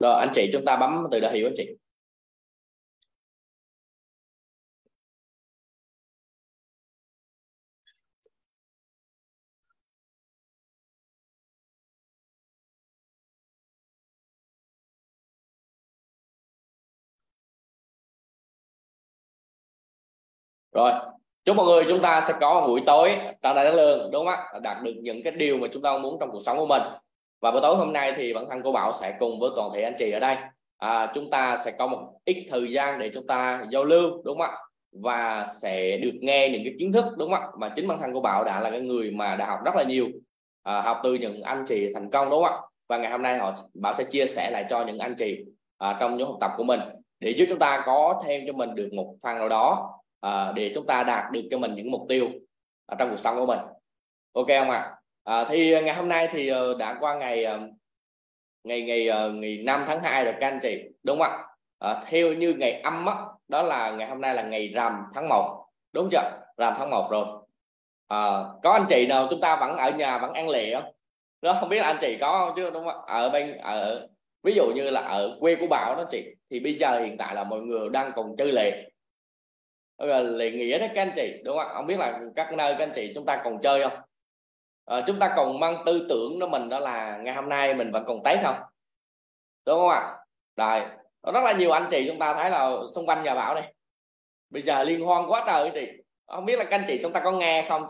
Rồi anh chị chúng ta bấm từ đã hiểu anh chị. Rồi, chúc mọi người chúng ta sẽ có một buổi tối tràn đầy năng lượng, đúng không ạ? Đạt được những cái điều mà chúng ta muốn trong cuộc sống của mình. Và buổi tối hôm nay thì bản thân cô Bảo sẽ cùng với toàn thể anh chị ở đây, chúng ta sẽ có một ít thời gian để chúng ta giao lưu, đúng không ạ? Và sẽ được nghe những cái kiến thức, đúng không ạ? Mà chính bản thân cô Bảo đã là cái người mà đã học rất là nhiều, học từ những anh chị thành công, đúng không ạ? Và ngày hôm nay Bảo sẽ chia sẻ lại cho những anh chị trong nhóm học tập của mình, để giúp chúng ta có thêm cho mình được một phần nào đó, để chúng ta đạt được cho mình những mục tiêu trong cuộc sống của mình. Ok không ạ? Thì ngày hôm nay thì đã qua ngày ngày 5 tháng 2 rồi các anh chị, đúng không ạ? Theo như ngày âm đó là ngày hôm nay là ngày rằm tháng 1, đúng chưa? Rằm tháng 1 rồi. Có anh chị nào chúng ta vẫn ở nhà vẫn ăn lẹ không? Nó không biết là anh chị có không chứ, đúng không? Ví dụ như là ở quê của Bảo đó chị, thì bây giờ hiện tại là mọi người đang còn chơi lẹ, lễ nghĩa đấy các anh chị, đúng không? Không biết là các nơi các anh chị chúng ta còn chơi không? Chúng ta còn mang tư tưởng đó mình, đó là ngày hôm nay mình vẫn còn Tết không, đúng không ạ? Rồi, rất là nhiều anh chị chúng ta thấy là xung quanh nhà Bảo này bây giờ liên hoan quá trời anh chị. Không biết là các anh chị chúng ta có nghe không,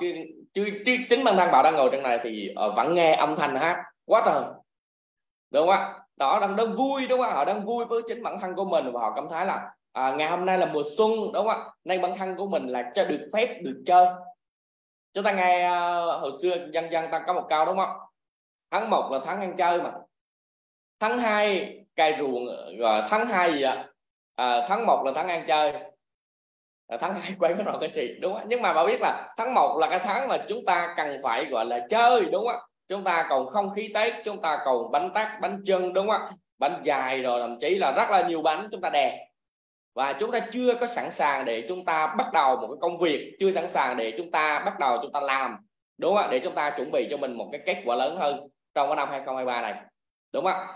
chứ chính bản thân Bảo đang ngồi trong này thì vẫn nghe âm thanh hát quá trời, đúng không ạ? Đó, đang vui, đúng không ạ? Họ đang vui với chính bản thân của mình, và họ cảm thấy là ngày hôm nay là mùa xuân, đúng không ạ? Nên bản thân của mình là cho được phép được chơi. Chúng ta nghe hồi xưa dân dân ta có một câu, đúng không? Tháng 1 là tháng ăn chơi mà, tháng 2 cày ruộng, rồi tháng 2 gì ạ? Tháng 1 là tháng ăn chơi, tháng 2 quay cái rồi cái chị, đúng không? Nhưng mà bà biết là tháng 1 là cái tháng mà chúng ta cần phải gọi là chơi, đúng không? Chúng ta còn không khí Tết, chúng ta còn bánh tét, bánh chưng, đúng không? Bánh dài, rồi thậm chí là rất là nhiều bánh chúng ta đè, và chúng ta chưa có sẵn sàng để chúng ta bắt đầu một cái công việc, chưa sẵn sàng để chúng ta bắt đầu chúng ta làm, đúng không? Để chúng ta chuẩn bị cho mình một cái kết quả lớn hơn trong cái năm 2023 này, đúng không?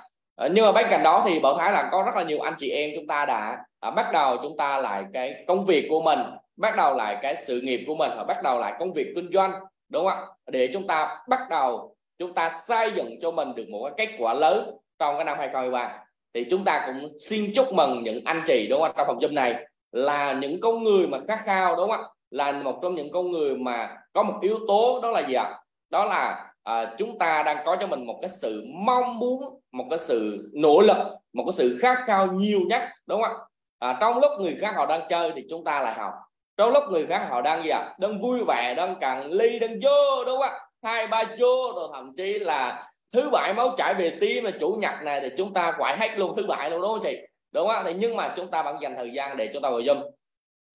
Nhưng mà bên cạnh đó thì Bảo thấy là có rất là nhiều anh chị em chúng ta đã bắt đầu chúng ta lại cái công việc của mình, bắt đầu lại cái sự nghiệp của mình, và bắt đầu lại công việc kinh doanh, đúng không ạ? Để chúng ta bắt đầu chúng ta xây dựng cho mình được một cái kết quả lớn trong cái năm 2023. Thì chúng ta cũng xin chúc mừng những anh chị, đúng không, trong phòng Zoom này là những con người mà khát khao, đúng không, là một trong những con người mà có một yếu tố, đó là gì ạ? Đó là chúng ta đang có cho mình một cái sự mong muốn, một cái sự nỗ lực, một cái sự khát khao nhiều nhất, đúng không ạ? Trong lúc người khác họ đang chơi thì chúng ta lại học, trong lúc người khác họ đang gì ạ? Đang vui vẻ, đang cạn ly, đang vô, đúng không ạ? 2-3 vô, rồi thậm chí là thứ bảy máu chảy về tim, là chủ nhật này thì chúng ta quậy hết luôn thứ bảy luôn, đúng không chị? Đúng không? Thì nhưng mà chúng ta vẫn dành thời gian để chúng ta vào Zoom.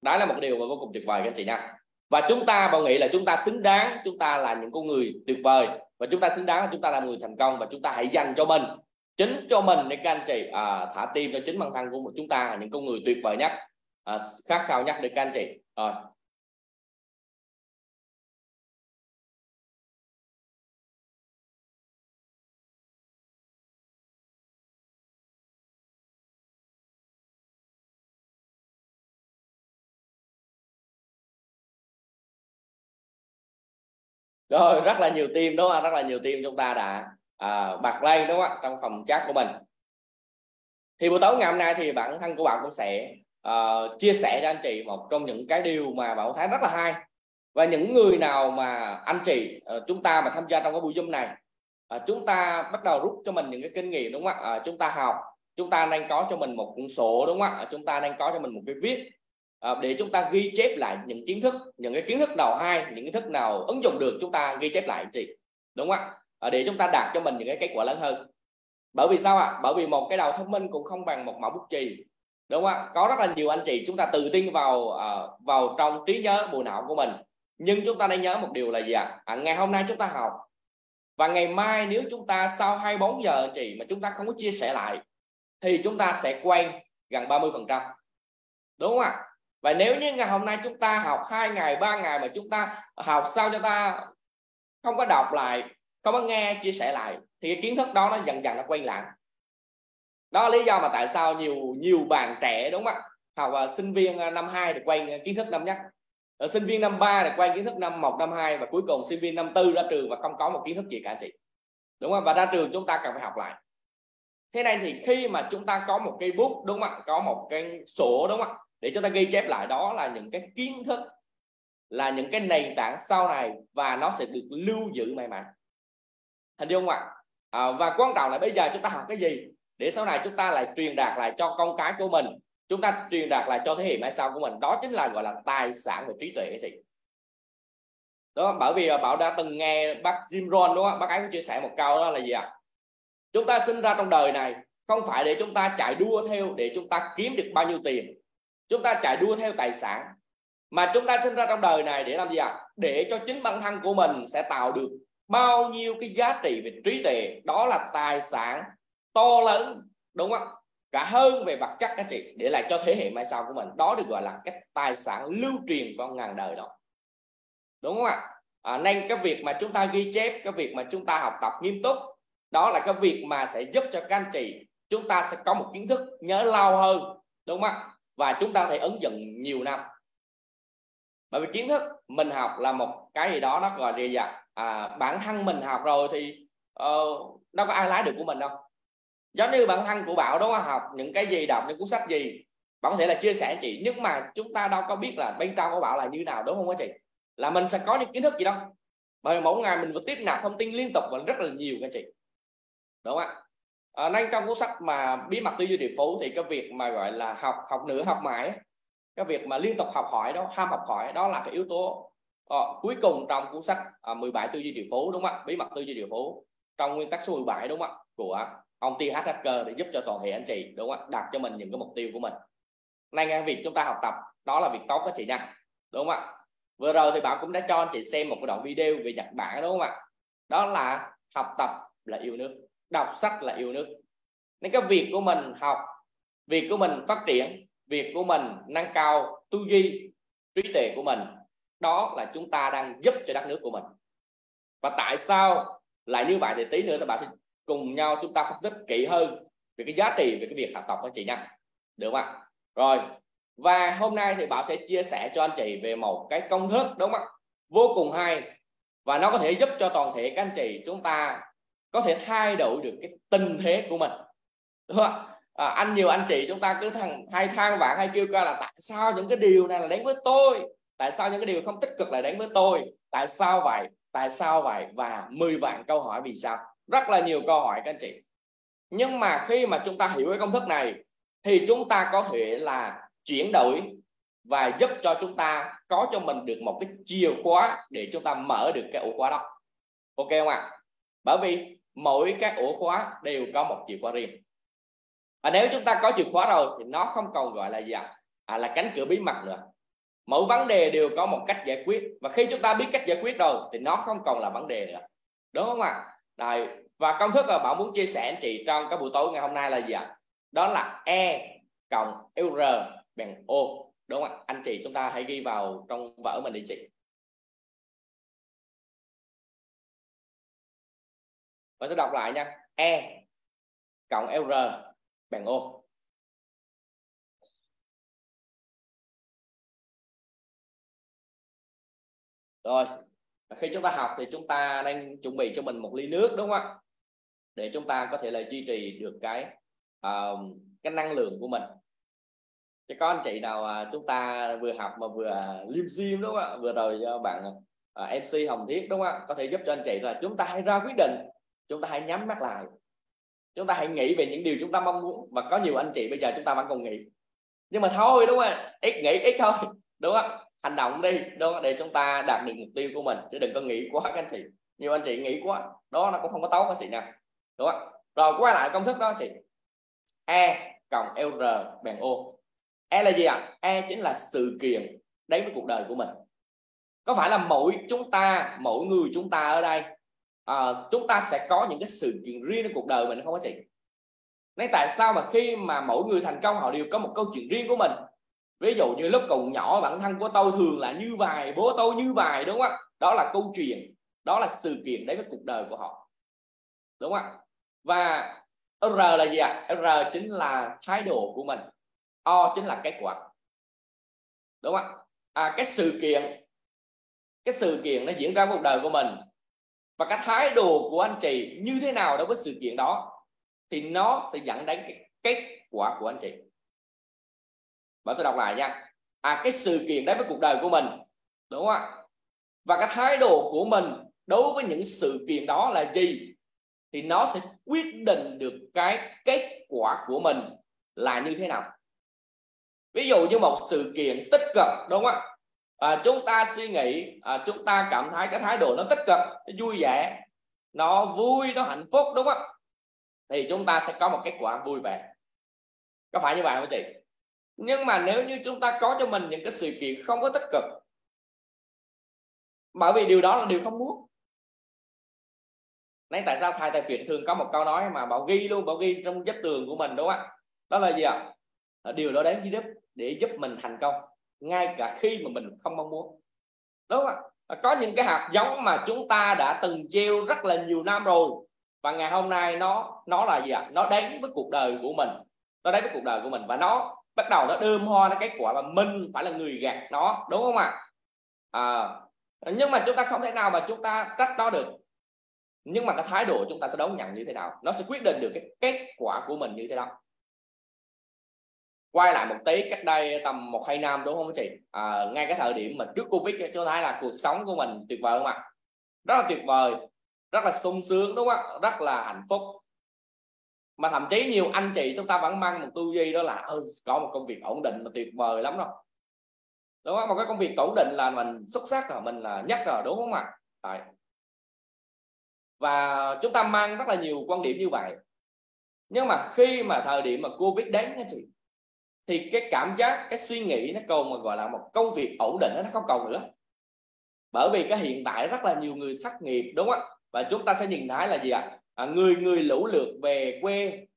Đó là một điều mà vô cùng tuyệt vời các anh chị nha. Và chúng ta Bảo nghĩ là chúng ta xứng đáng, chúng ta là những con người tuyệt vời, và chúng ta xứng đáng là chúng ta là người thành công, và chúng ta hãy dành cho mình, chính cho mình để các anh chị thả tim cho chính bản thân của chúng ta, những con người tuyệt vời nhất, khát khao nhất để các anh chị. Rồi, rồi rất là nhiều team, đúng không? Rất là nhiều team chúng ta đã bật lên, đúng không? Trong phòng chat của mình. Thì buổi tối ngày hôm nay thì bản thân của bạn cũng sẽ chia sẻ cho anh chị một trong những cái điều mà bạn thấy rất là hay. Và những người nào mà anh chị chúng ta mà tham gia trong cái buổi Zoom này, chúng ta bắt đầu rút cho mình những cái kinh nghiệm, đúng không ạ? Chúng ta học, chúng ta nên có cho mình một cuốn sổ, đúng không ạ? Chúng ta nên có cho mình một cái viết, để chúng ta ghi chép lại những kiến thức, những cái kiến thức nào hay, những kiến thức nào ứng dụng được, chúng ta ghi chép lại anh chị, đúng không ạ? Để chúng ta đạt cho mình những cái kết quả lớn hơn. Bởi vì sao ạ? Bởi vì một cái đầu thông minh cũng không bằng một mẫu bút chì, đúng không ạ? Có rất là nhiều anh chị chúng ta tự tin vào trong trí nhớ bộ não của mình, nhưng chúng ta nên nhớ một điều là gì ạ? Ngày hôm nay chúng ta học, và ngày mai nếu chúng ta sau 24 giờ anh chị mà chúng ta không có chia sẻ lại, thì chúng ta sẽ quên gần 30%, đúng không ạ? Và nếu như ngày hôm nay chúng ta học 2 ngày 3 ngày mà chúng ta học sao cho ta không có đọc lại, không có nghe chia sẻ lại, thì cái kiến thức đó nó dần dần nó quay lại. Đó là lý do mà tại sao nhiều bạn trẻ đúng không ạ, học sinh viên năm 2 thì quay kiến thức năm nhất, sinh viên năm 3 thì quay kiến thức năm 1, năm 2, và cuối cùng sinh viên năm 4 ra trường và không có một kiến thức gì cả anh chị, đúng không? Và ra trường chúng ta cần phải học lại. Thế nên thì khi mà chúng ta có một cây bút đúng không ạ, có một cái sổ đúng không ạ, để chúng ta ghi chép lại, đó là những cái kiến thức, là những cái nền tảng sau này, và nó sẽ được lưu giữ mãi mãi. Hình dung không ạ? Và quan trọng là bây giờ chúng ta học cái gì để sau này chúng ta lại truyền đạt lại cho con cái của mình, chúng ta truyền đạt lại cho thế hệ mai sau của mình. Đó chính là gọi là tài sản về trí tuệ các chị. Đó, bởi vì Bảo đã từng nghe bác Jim Rohn đúng không? Bác ấy cũng chia sẻ một câu, đó là gì ạ? Chúng ta sinh ra trong đời này không phải để chúng ta chạy đua theo để chúng ta kiếm được bao nhiêu tiền, chúng ta chạy đua theo tài sản, mà chúng ta sinh ra trong đời này để làm gì ạ? Để cho chính bản thân của mình sẽ tạo được bao nhiêu cái giá trị về trí tuệ. Đó là tài sản to lớn, đúng không? Cả hơn về vật chất các chị, để lại cho thế hệ mai sau của mình. Đó được gọi là cái tài sản lưu truyền con ngàn đời đó, đúng không ạ? Nên cái việc mà chúng ta ghi chép, cái việc mà chúng ta học tập nghiêm túc, đó là cái việc mà sẽ giúp cho các anh chị chúng ta sẽ có một kiến thức nhớ lâu hơn, đúng không ạ? Và chúng ta thể ứng dụng nhiều năm. Bởi vì kiến thức mình học là một cái gì đó nó gọi là bản thân mình học rồi thì đâu có ai lái được của mình đâu. Giống như bản thân của Bảo đó, học những cái gì, đọc những cuốn sách gì, Bảo có thể là chia sẻ chị, nhưng mà chúng ta đâu có biết là bên trong của Bảo là như nào, đúng không các chị? Là mình sẽ có những kiến thức gì đâu, bởi vì mỗi ngày mình phải tiếp nạp thông tin liên tục và rất là nhiều các chị, đúng không ạ? Nên trong cuốn sách mà Bí mật tư duy triệu phú thì cái việc mà gọi là học nữa học mãi, cái việc mà liên tục học hỏi đó, ham học hỏi, đó là cái yếu tố cuối cùng trong cuốn sách 17 tư duy triệu phú, đúng không ạ? Bí mật tư duy triệu phú trong nguyên tắc số 17, đúng không ạ, của ông T.H. Hacker, để giúp cho toàn thể anh chị, đúng không ạ, đặt cho mình những cái mục tiêu của mình. Nên cái việc chúng ta học tập đó là việc tốt các chị nha, đúng không ạ? Vừa rồi thì Bảo cũng đã cho anh chị xem một cái đoạn video về Nhật Bản, đúng không ạ? Đó là học tập là yêu nước, đọc sách là yêu nước. Nên cái việc của mình học, việc của mình phát triển, việc của mình nâng cao tư duy trí tuệ của mình, đó là chúng ta đang giúp cho đất nước của mình. Và tại sao lại như vậy thì tí nữa thì Bảo sẽ cùng nhau chúng ta phân tích kỹ hơn về cái giá trị về cái việc học tập của chị nha, được không ạ? Rồi, và hôm nay thì Bảo sẽ chia sẻ cho anh chị về một cái công thức, đúng không ạ, vô cùng hay, và nó có thể giúp cho toàn thể các anh chị chúng ta có thể thay đổi được cái tình thế của mình, đúng không ạ? Nhiều anh chị chúng ta cứ hay than vãn, hay kêu ca là tại sao những cái điều này là đến với tôi, tại sao những cái điều không tích cực lại đến với tôi, tại sao vậy, tại sao vậy, và 10 vạn câu hỏi vì sao, rất là nhiều câu hỏi các anh chị. Nhưng mà khi mà chúng ta hiểu cái công thức này thì chúng ta có thể là chuyển đổi và giúp cho chúng ta có cho mình được một cái chìa khóa để chúng ta mở được cái ổ khóa đó, ok không ạ? Bởi vì mỗi cái ổ khóa đều có một chìa khóa riêng, và nếu chúng ta có chìa khóa rồi thì nó không còn gọi là gì là cánh cửa bí mật nữa. Mỗi vấn đề đều có một cách giải quyết, và khi chúng ta biết cách giải quyết rồi thì nó không còn là vấn đề nữa, đúng không ạ? Rồi, và công thức là Bảo muốn chia sẻ anh chị trong cái buổi tối ngày hôm nay là gì ạ? Đó là E cộng R bằng O, đúng không ạ? Anh chị chúng ta hãy ghi vào trong vở mình đi chị. Và sẽ đọc lại nha. E cộng R bằng O. Rồi, khi chúng ta học thì chúng ta đang chuẩn bị cho mình một ly nước, đúng không ạ? Để chúng ta có thể là duy trì được cái năng lượng của mình. Chứ có anh chị nào chúng ta vừa học mà vừa live gym, đúng không ạ? Vừa rồi bạn MC Hồng Thiết, đúng không ạ? Có thể giúp cho anh chị là chúng ta hãy ra quyết định, chúng ta hãy nhắm mắt lại, chúng ta hãy nghĩ về những điều chúng ta mong muốn. Và có nhiều anh chị bây giờ chúng ta vẫn còn nghĩ, nhưng mà thôi, đúng không ạ? Ít nghĩ ít thôi, đúng không ạ? Hành động đi, đúng không? Để chúng ta đạt được mục tiêu của mình, chứ đừng có nghĩ quá các anh chị. Nhiều anh chị nghĩ quá, đó nó cũng không có tốt các chị nha, đúng không? Rồi quay lại công thức đó chị. E cộng R bằng O. E là gì ạ? E chính là sự kiện đến với cuộc đời của mình. Có phải là mỗi người chúng ta ở đây chúng ta sẽ có những cái sự kiện riêng trong cuộc đời mình không các chị? Nên tại sao mà khi mà mỗi người thành công họ đều có một câu chuyện riêng của mình. Ví dụ như lúc còn nhỏ bản thân của tôi thường là như vậy, bố tôi như vậy, đúng không ạ? Đó là câu chuyện, đó là sự kiện đến với cuộc đời của họ, đúng không ạ? Và R là gì ạ? R chính là thái độ của mình, O chính là kết quả, đúng không ạ? Cái sự kiện nó diễn ra trong cuộc đời của mình và cái thái độ của anh chị như thế nào đối với sự kiện đó thì nó sẽ dẫn đến cái kết quả của anh chị. Bạn sẽ đọc lại nha. Cái sự kiện đến với cuộc đời của mình, đúng không ạ? Và cái thái độ của mình đối với những sự kiện đó là gì thì nó sẽ quyết định được cái kết quả của mình là như thế nào. Ví dụ như một sự kiện tích cực, đúng không ạ? Chúng ta suy nghĩ, chúng ta cảm thấy cái thái độ nó tích cực, nó vui vẻ, nó vui, nó hạnh phúc, đúng không ạ? Thì chúng ta sẽ có một kết quả vui vẻ. Có phải như vậy không chị? Nhưng mà nếu như chúng ta có cho mình những cái sự kiện không có tích cực, bởi vì điều đó là điều không muốn. Nên tại sao thầy tại Việt thường có một câu nói mà Bảo ghi luôn, Bảo ghi trong vách tường của mình, đúng không ạ? Đó là gì ạ? Điều đó đến để giúp mình thành công ngay cả khi mà mình không mong muốn, đúng không ạ? Có những cái hạt giống mà chúng ta đã từng gieo rất là nhiều năm rồi và ngày hôm nay nó là gì ạ? Nó đến với cuộc đời của mình, nó đến với cuộc đời của mình và nó bắt đầu nó đơm hoa nó kết quả và mình phải là người gặt nó, đúng không ạ? Nhưng mà chúng ta không thể nào mà chúng ta trách nó được, nhưng mà cái thái độ chúng ta sẽ đón nhận như thế nào nó sẽ quyết định được cái kết quả của mình như thế nào. Quay lại một tí, cách đây tầm 1-2 năm, đúng không chị? Ngay cái thời điểm mà trước Covid, chúng ta thấy là cuộc sống của mình tuyệt vời không ạ? Rất là tuyệt vời, rất là sung sướng, đúng không ạ? Rất là hạnh phúc. Mà thậm chí nhiều anh chị chúng ta vẫn mang một tư duy đó là có một công việc ổn định mà tuyệt vời lắm đâu, đúng không? Một cái công việc ổn định là mình xuất sắc rồi, mình là nhất rồi, đúng không ạ? Và chúng ta mang rất là nhiều quan điểm như vậy. Nhưng mà khi mà thời điểm mà Covid đến nha chị, thì cái cảm giác, cái suy nghĩ nó còn mà gọi là một công việc ổn định nó không còn nữa. Bởi vì cái hiện tại rất là nhiều người thất nghiệp, đúng không ạ? Và chúng ta sẽ nhìn thấy là gì ạ? Người lũ lượt về quê,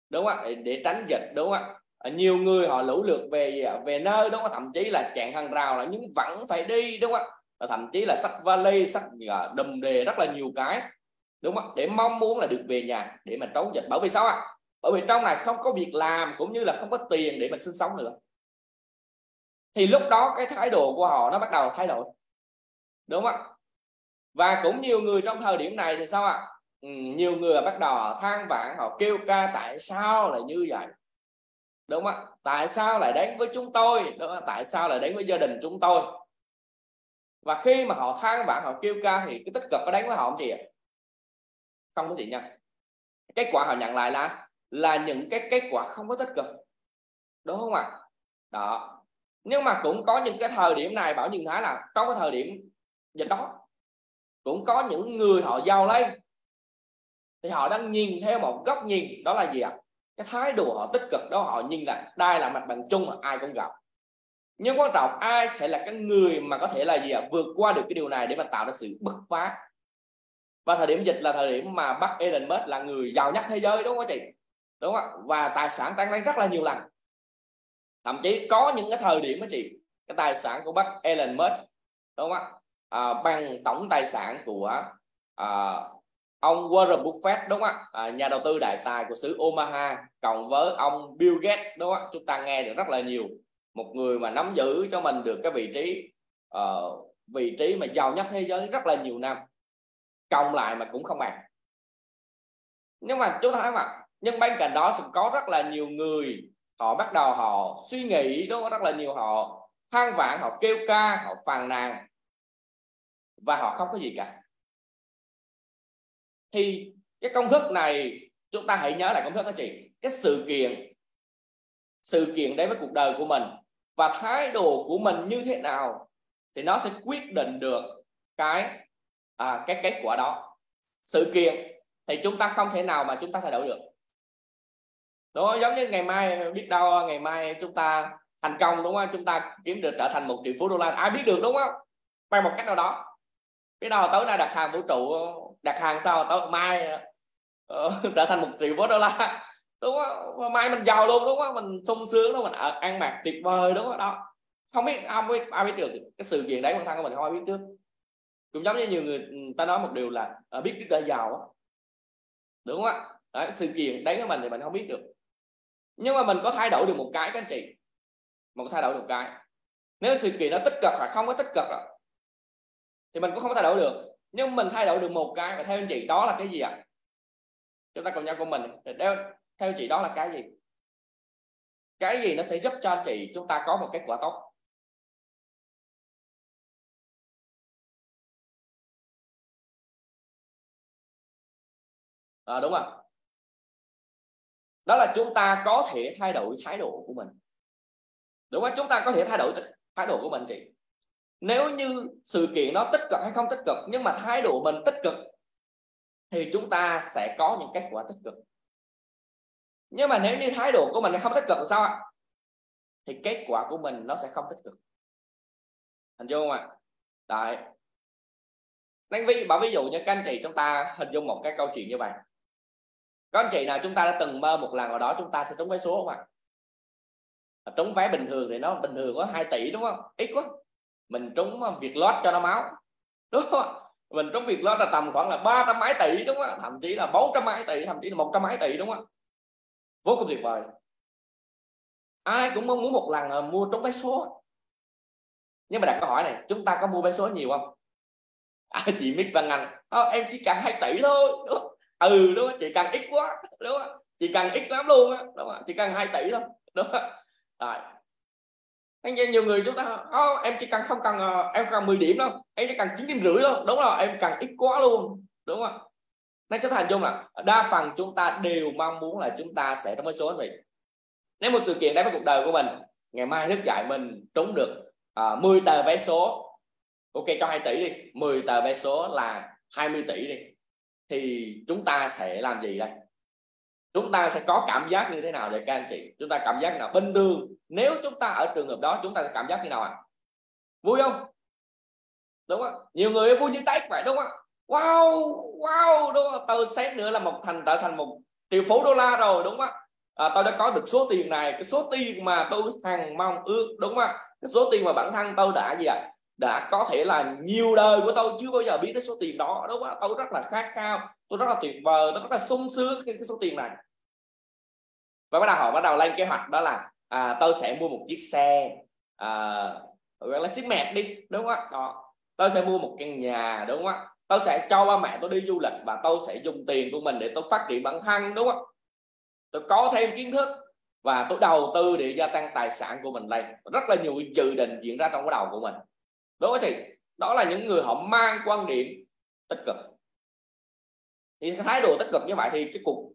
đúng không ạ? Để tránh dịch, đúng không ạ? Nhiều người họ lũ lượt về nơi, đúng không? Thậm chí là chặn hàng rào là nhưng vẫn phải đi, đúng không ạ? Và thậm chí là xách vali, xách đùm đề rất là nhiều cái, đúng không? Để mong muốn là được về nhà để mà trốn dịch. Bởi vì sao ạ? Bởi vì trong này không có việc làm cũng như là không có tiền để mình sinh sống nữa. Thì lúc đó cái thái độ của họ nó bắt đầu thay đổi, đúng không ạ? Và cũng nhiều người trong thời điểm này thì sao ạ? Nhiều người bắt đầu than vãn, họ kêu ca tại sao lại như vậy, đúng không ạ? Tại sao lại đến với chúng tôi, đúng không? Tại sao lại đến với gia đình chúng tôi? Và khi mà họ than vãn, họ kêu ca thì cái tích cực có đến với họ không chị ạ? Không có gì nha. Kết quả họ nhận lại là những cái kết quả không có tích cực, đúng không ạ? Đó. Nhưng mà cũng có những cái thời điểm này Bảo nhìn thấy là trong cái thời điểm dịch đó cũng có những người họ giàu lên thì họ đang nhìn theo một góc nhìn, đó là gì ạ? Cái thái độ họ tích cực đó, họ nhìn là đây là mặt bằng chung mà ai cũng gặp. Nhưng quan trọng ai sẽ là cái người mà có thể là gì ạ? Vượt qua được cái điều này để mà tạo ra sự bứt phá. Và thời điểm dịch là thời điểm mà bác Elon Musk là người giàu nhất thế giới, đúng không chị? Đúng không ạ? Và tài sản tăng lên rất là nhiều lần. Thậm chí có những cái thời điểm đó chị, cái tài sản của bác Elon Musk, đúng không ạ? Bằng tổng tài sản của ông Warren Buffett, đúng không ạ? Nhà đầu tư đại tài của xứ Omaha, cộng với ông Bill Gates, đúng không ạ? Chúng ta nghe được rất là nhiều. Một người mà nắm giữ cho mình được cái vị trí mà giàu nhất thế giới rất là nhiều năm, cộng lại mà cũng không bằng. Nhưng mà chúng ta thấy mà, nhưng bên cạnh đó sẽ có rất là nhiều người họ bắt đầu họ suy nghĩ, đúng không? Rất là nhiều họ than vãn, họ kêu ca, họ phàn nàn và họ không có gì cả. Thì cái công thức này chúng ta hãy nhớ lại công thức đó chị. Cái sự kiện đến với cuộc đời của mình và thái độ của mình như thế nào thì nó sẽ quyết định được cái kết quả đó. Sự kiện thì chúng ta không thể nào mà chúng ta thay đổi được. Đó, giống như ngày mai biết đâu ngày mai chúng ta thành công, đúng không? Chúng ta kiếm được trở thành 1 triệu phú đô la, ai biết được, đúng không? Bằng một cách nào đó. Biết đâu tối nay đặt hàng vũ trụ, đặt hàng sau tối mai trở thành 1 triệu phú đô la, đúng không? Mai mình giàu luôn, đúng không? Mình sung sướng, đúng không? Mình ăn mặc tuyệt vời, đúng không? Đó, không biết ai biết được cái sự kiện đấy, bản thân của mình không ai biết trước. Cũng giống như nhiều người ta nói một điều là biết trước đã giàu, đúng không ạ? Đấy, sự kiện đến với mình thì mình không biết được, nhưng mà mình có thay đổi được một cái các anh chị, mình có thay đổi được một cái. Nếu sự kiện nó tích cực hoặc không có tích cực rồi thì mình cũng không có thay đổi được, nhưng mình thay đổi được một cái, và theo anh chị đó là cái gì ạ? Chúng ta cùng nhau của mình theo anh chị đó là cái gì? Cái gì nó sẽ giúp cho anh chị chúng ta có một kết quả tốt? Đúng không? Đó là chúng ta có thể thay đổi thái độ của mình, đúng không? Chúng ta có thể thay đổi thái độ của mình chị. Nếu như sự kiện nó tích cực hay không tích cực, nhưng mà thái độ mình tích cực thì chúng ta sẽ có những kết quả tích cực. Nhưng mà nếu như thái độ của mình không tích cực thì sao ạ? Thì kết quả của mình nó sẽ không tích cực. Hình dung không ạ? Đấy. Nên ví dụ như các anh chị chúng ta hình dung một cái câu chuyện như vậy. Các anh chị nào chúng ta đã từng mơ một lần nào đó chúng ta sẽ trúng vé số không ạ? Trúng vé bình thường thì nó bình thường có 2 tỷ đúng không? Ít quá. Mình trúng Vietlott cho nó máu, đúng không? Mình trúng Vietlott là tầm khoảng là 300 mấy tỷ đúng không? Thậm chí là 400 mấy tỷ, thậm chí là 100 mấy tỷ đúng không? Vô cùng tuyệt vời. Ai cũng mong muốn một lần mua trúng vé số. Nhưng mà đặt câu hỏi này, chúng ta có mua vé số nhiều không? Chị Mít Văn Anh, em chỉ cần 2 tỷ thôi, đúng không? Đúng không? Chị cần ít quá, đúng không? Chị cần ít lắm luôn á, đúng không? Chị cần 2 tỷ thôi, đúng không? Rồi. Anh nhiều người chúng ta em chỉ cần không cần em cần 10 điểm đâu, em chỉ cần 9,5 điểm thôi, đúng không? Em cần ít quá luôn, đúng không? Nên chúng ta hình dung là đa phần chúng ta đều mong muốn là chúng ta sẽ trúng vé số vậy. Nếu một sự kiện đến với cuộc đời của mình, ngày mai thức dậy mình trúng được 10 tờ vé số, ok cho 2 tỷ đi, 10 tờ vé số là 20 tỷ đi, thì chúng ta sẽ làm gì đây? Chúng ta sẽ có cảm giác như thế nào để các anh chị? Chúng ta cảm giác nào? Bình thường nếu chúng ta ở trường hợp đó chúng ta sẽ cảm giác như nào ạ? Vui không? Đúng không? Nhiều người vui như Tết vậy đúng không? Wow đúng không? Tôi xét nữa là trở thành một triệu phú đô la rồi đúng không? Tôi đã có được số tiền này, cái số tiền mà tôi hằng mong ước, đúng không? Cái số tiền mà bản thân tôi đã gì ạ? Đã có thể là nhiều đời của tôi chưa bao giờ biết đến số tiền đó, đúng không? Tôi rất là khát khao, tôi rất là tuyệt vời, tôi rất là sung sướng khi cái số tiền này. Và họ bắt đầu lên kế hoạch đó là tôi sẽ mua một chiếc xe, gọi là chiếc mẹt đi, đúng không? Đó. Tôi sẽ mua một căn nhà, đúng không? Tôi sẽ cho ba mẹ tôi đi du lịch và tôi sẽ dùng tiền của mình để tôi phát triển bản thân, đúng không? Tôi có thêm kiến thức và tôi đầu tư để gia tăng tài sản của mình lên. Rất là nhiều dự định diễn ra trong cái đầu của mình. Đúng không? Thì đó là những người họ mang quan điểm tích cực. Thì cái thái độ tích cực như vậy thì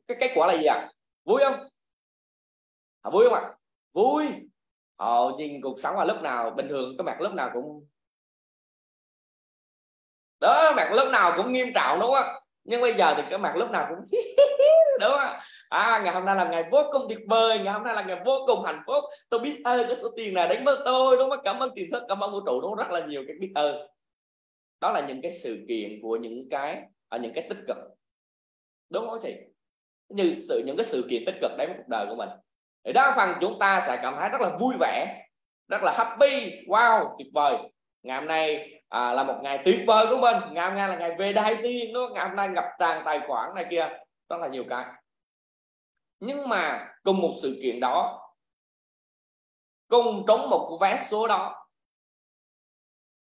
cái kết quả là gì ạ? Vui không? Vui không ạ? Vui. Nhìn cuộc sống là lúc nào bình thường, cái mặt lúc nào cũng đó, mặt lúc nào cũng nghiêm trọng đúng không? Nhưng bây giờ thì cái mặt lúc nào cũng đúng không? Ngày hôm nay là ngày vô cùng tuyệt vời, ngày hôm nay là ngày vô cùng hạnh phúc, tôi biết ơn cái số tiền này đến với tôi, đúng không? Cảm ơn tiền thức, cảm ơn vũ trụ, đúng không? Rất là nhiều cái biết ơn. Đó là những cái sự kiện của những cái tích cực, đúng không chị? Những cái sự kiện tích cực đến cuộc đời của mình thì đa phần chúng ta sẽ cảm thấy rất là vui vẻ, rất là happy, wow tuyệt vời. Ngày hôm nay là một ngày tuyệt vời của mình, ngày hôm nay là ngày về đại tiền, đúng không? Ngày hôm nay ngập tràn tài khoản này kia, rất là nhiều cái. Nhưng mà cùng một sự kiện đó, cùng trúng một vé số đó,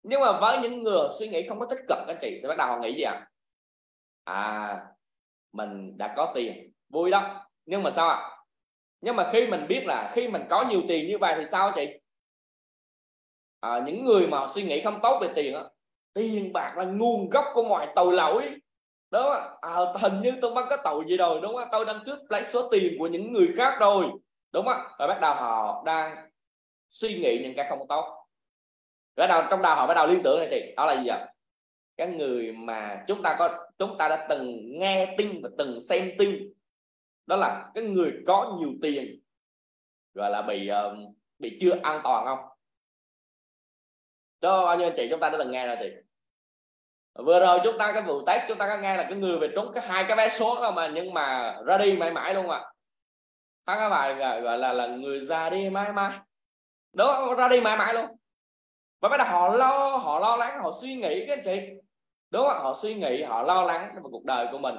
nhưng mà với những người suy nghĩ không có tích cực anh chị thì bắt đầu họ nghĩ gì ạ? Mình đã có tiền, vui đó, nhưng mà sao ạ? Nhưng mà khi mình biết là khi mình có nhiều tiền như vậy thì sao chị? Những người mà suy nghĩ không tốt về tiền đó, tiền bạc là nguồn gốc của mọi tội lỗi đó. Hình như tôi có tội gì rồi, đúng không? Tôi đang cướp lấy số tiền của những người khác rồi, đúng không? Rồi bắt đầu họ đang suy nghĩ những cái không tốt, trong đầu họ bắt đầu liên tưởng này chị, đó là gì ạ? Cái người mà chúng ta đã từng nghe tin và từng xem tin, đó là cái người có nhiều tiền gọi là bị chưa an toàn không? Cho bao nhiêu anh chị chúng ta đã từng nghe rồi chị? Vừa rồi chúng ta cái vụ Tết chúng ta có nghe là cái người về trúng hai cái vé số đó mà, nhưng mà ra đi mãi mãi luôn ạ. Các bài gọi là người già đi mãi mãi, đó ra đi mãi mãi luôn. Và bắt đầu họ lo lắng, họ suy nghĩ các anh chị, đúng không? Họ suy nghĩ, họ lo lắng về cuộc đời của mình.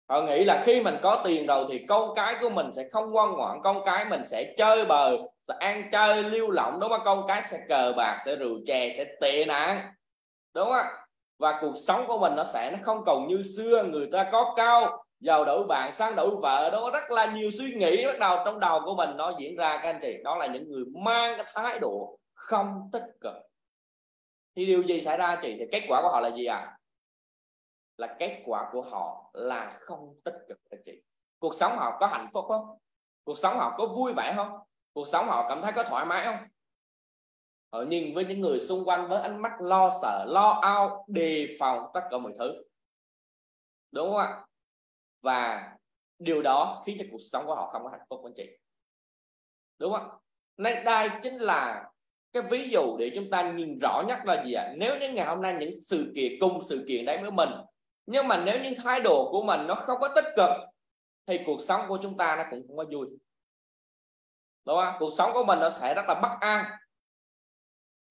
Họ nghĩ là khi mình có tiền rồi thì con cái của mình sẽ không ngoan ngoãn, con cái mình sẽ chơi bời, sẽ ăn chơi lưu lộng, đúng không? Con cái sẽ cờ bạc, sẽ rượu chè, sẽ tệ nạn, đúng không? Và cuộc sống của mình nó không còn như xưa, người ta có cao giàu đổi bạn, sang đổi vợ, đó rất là nhiều suy nghĩ bắt đầu trong đầu của mình nó diễn ra các anh chị. Đó là những người mang cái thái độ không tích cực. Thì điều gì xảy ra chị? Thì kết quả của họ là gì ạ? Là kết quả của họ là không tích cực anh chị. Cuộc sống họ có hạnh phúc không? Cuộc sống họ có vui vẻ không? Cuộc sống họ cảm thấy có thoải mái không? Họ nhìn với những người xung quanh với ánh mắt lo sợ, lo âu, đề phòng tất cả mọi thứ, đúng không ạ? Và điều đó khiến cho cuộc sống của họ không có hạnh phúc anh chị, đúng không? Nên đây chính là cái ví dụ để chúng ta nhìn rõ nhất là gì ạ? Nếu như ngày hôm nay những sự kiện cùng sự kiện đấy với mình, nhưng mà nếu như thái độ của mình nó không có tích cực thì cuộc sống của chúng ta nó cũng không có vui, đúng không? Cuộc sống của mình nó sẽ rất là bất an.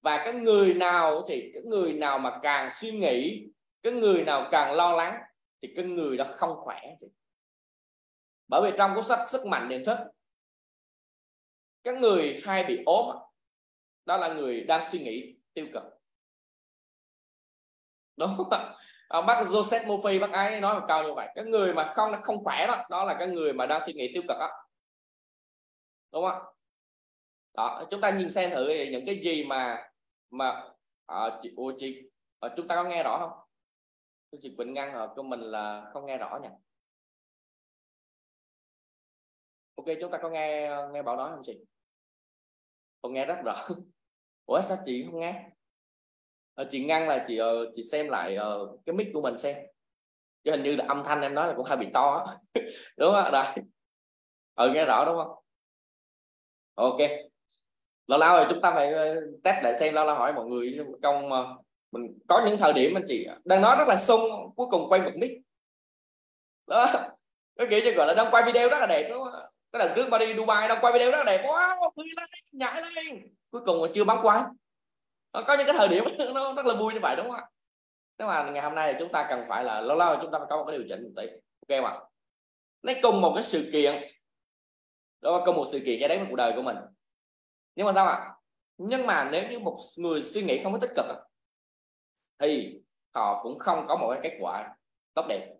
Và cái người nào thì cái người nào mà càng suy nghĩ, cái người nào càng lo lắng thì cái người đó không khỏe. Bởi vì trong cuốn sách Sức Mạnh Nhận Thức, cái người hay bị ốm đó là người đang suy nghĩ tiêu cực, đúng không? Bác Joseph Murphy bác ấy nói một câu như vậy, cái người mà không khỏe đó, đó là cái người mà đang suy nghĩ tiêu cực đó, đúng không? Đó, chúng ta nhìn xem thử những cái gì mà chúng ta có nghe rõ không? Chị Quỳnh ngăn rồi của mình là không nghe rõ nha. Ok, chúng ta có nghe bảo nói không chị? Không nghe rất rõ. Ủa sao chị không nghe? Chị ngăn là chị xem lại cái mic của mình xem, chứ hình như là âm thanh em nói là cũng hơi bị to. Đúng không? Đây nghe rõ đúng không? Ok, lâu lâu rồi chúng ta phải test lại xem, lâu lâu hỏi mọi người trong mình có những thời điểm anh chị đang nói rất là sung, cuối cùng quay một mic đó, cái kiểu như gọi là đang quay video rất là đẹp, đúng không? Cái lần trước ba đi Dubai đang quay video rất là đẹp, wow, cười lên, nhảy lên, cuối cùng mà chưa bấm quay. Có những cái thời điểm nó rất là vui như vậy, đúng không ạ? Nhưng mà ngày hôm nay thì chúng ta cần phải là lâu lâu chúng ta phải có một cái điều chỉnh một tí, ok mà. Nó cùng một cái sự kiện đó, cùng một sự kiện cho đến một cuộc đời của mình, nhưng mà sao ạ? Nhưng mà nếu như một người suy nghĩ không có tích cực thì họ cũng không có một cái kết quả tốt đẹp,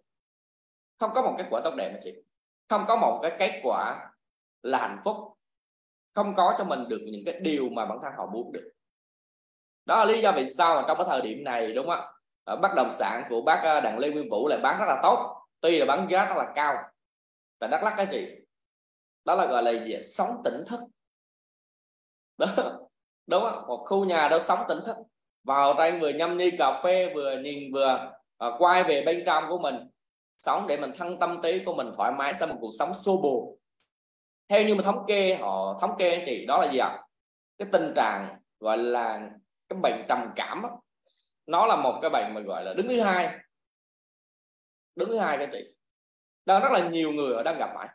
không có một kết quả tốt đẹp mà chị, không có một cái kết quả là hạnh phúc, không có cho mình được những cái điều mà bản thân họ muốn được. Đó là lý do vì sao mà trong cái thời điểm này, đúng không ạ, bất động sản của bác Đặng Lê Nguyên Vũ lại bán rất là tốt, tuy là bán giá rất là cao. Tại Đắk Lắk cái gì đó là gọi là gì? Sống tỉnh thức đó, đúng không? Một khu nhà đâu sống tỉnh thức, vào đây vừa nhâm nhi cà phê, vừa nhìn vừa quay về bên trong của mình, sống để mình thân tâm trí của mình thoải mái sau một cuộc sống xô bồ. Theo như mà họ thống kê anh chị, đó là gì ạ? Cái tình trạng gọi là cái bệnh trầm cảm đó, nó là một cái bệnh mà gọi là đứng thứ hai các anh chị, đang rất là nhiều người đang gặp phải.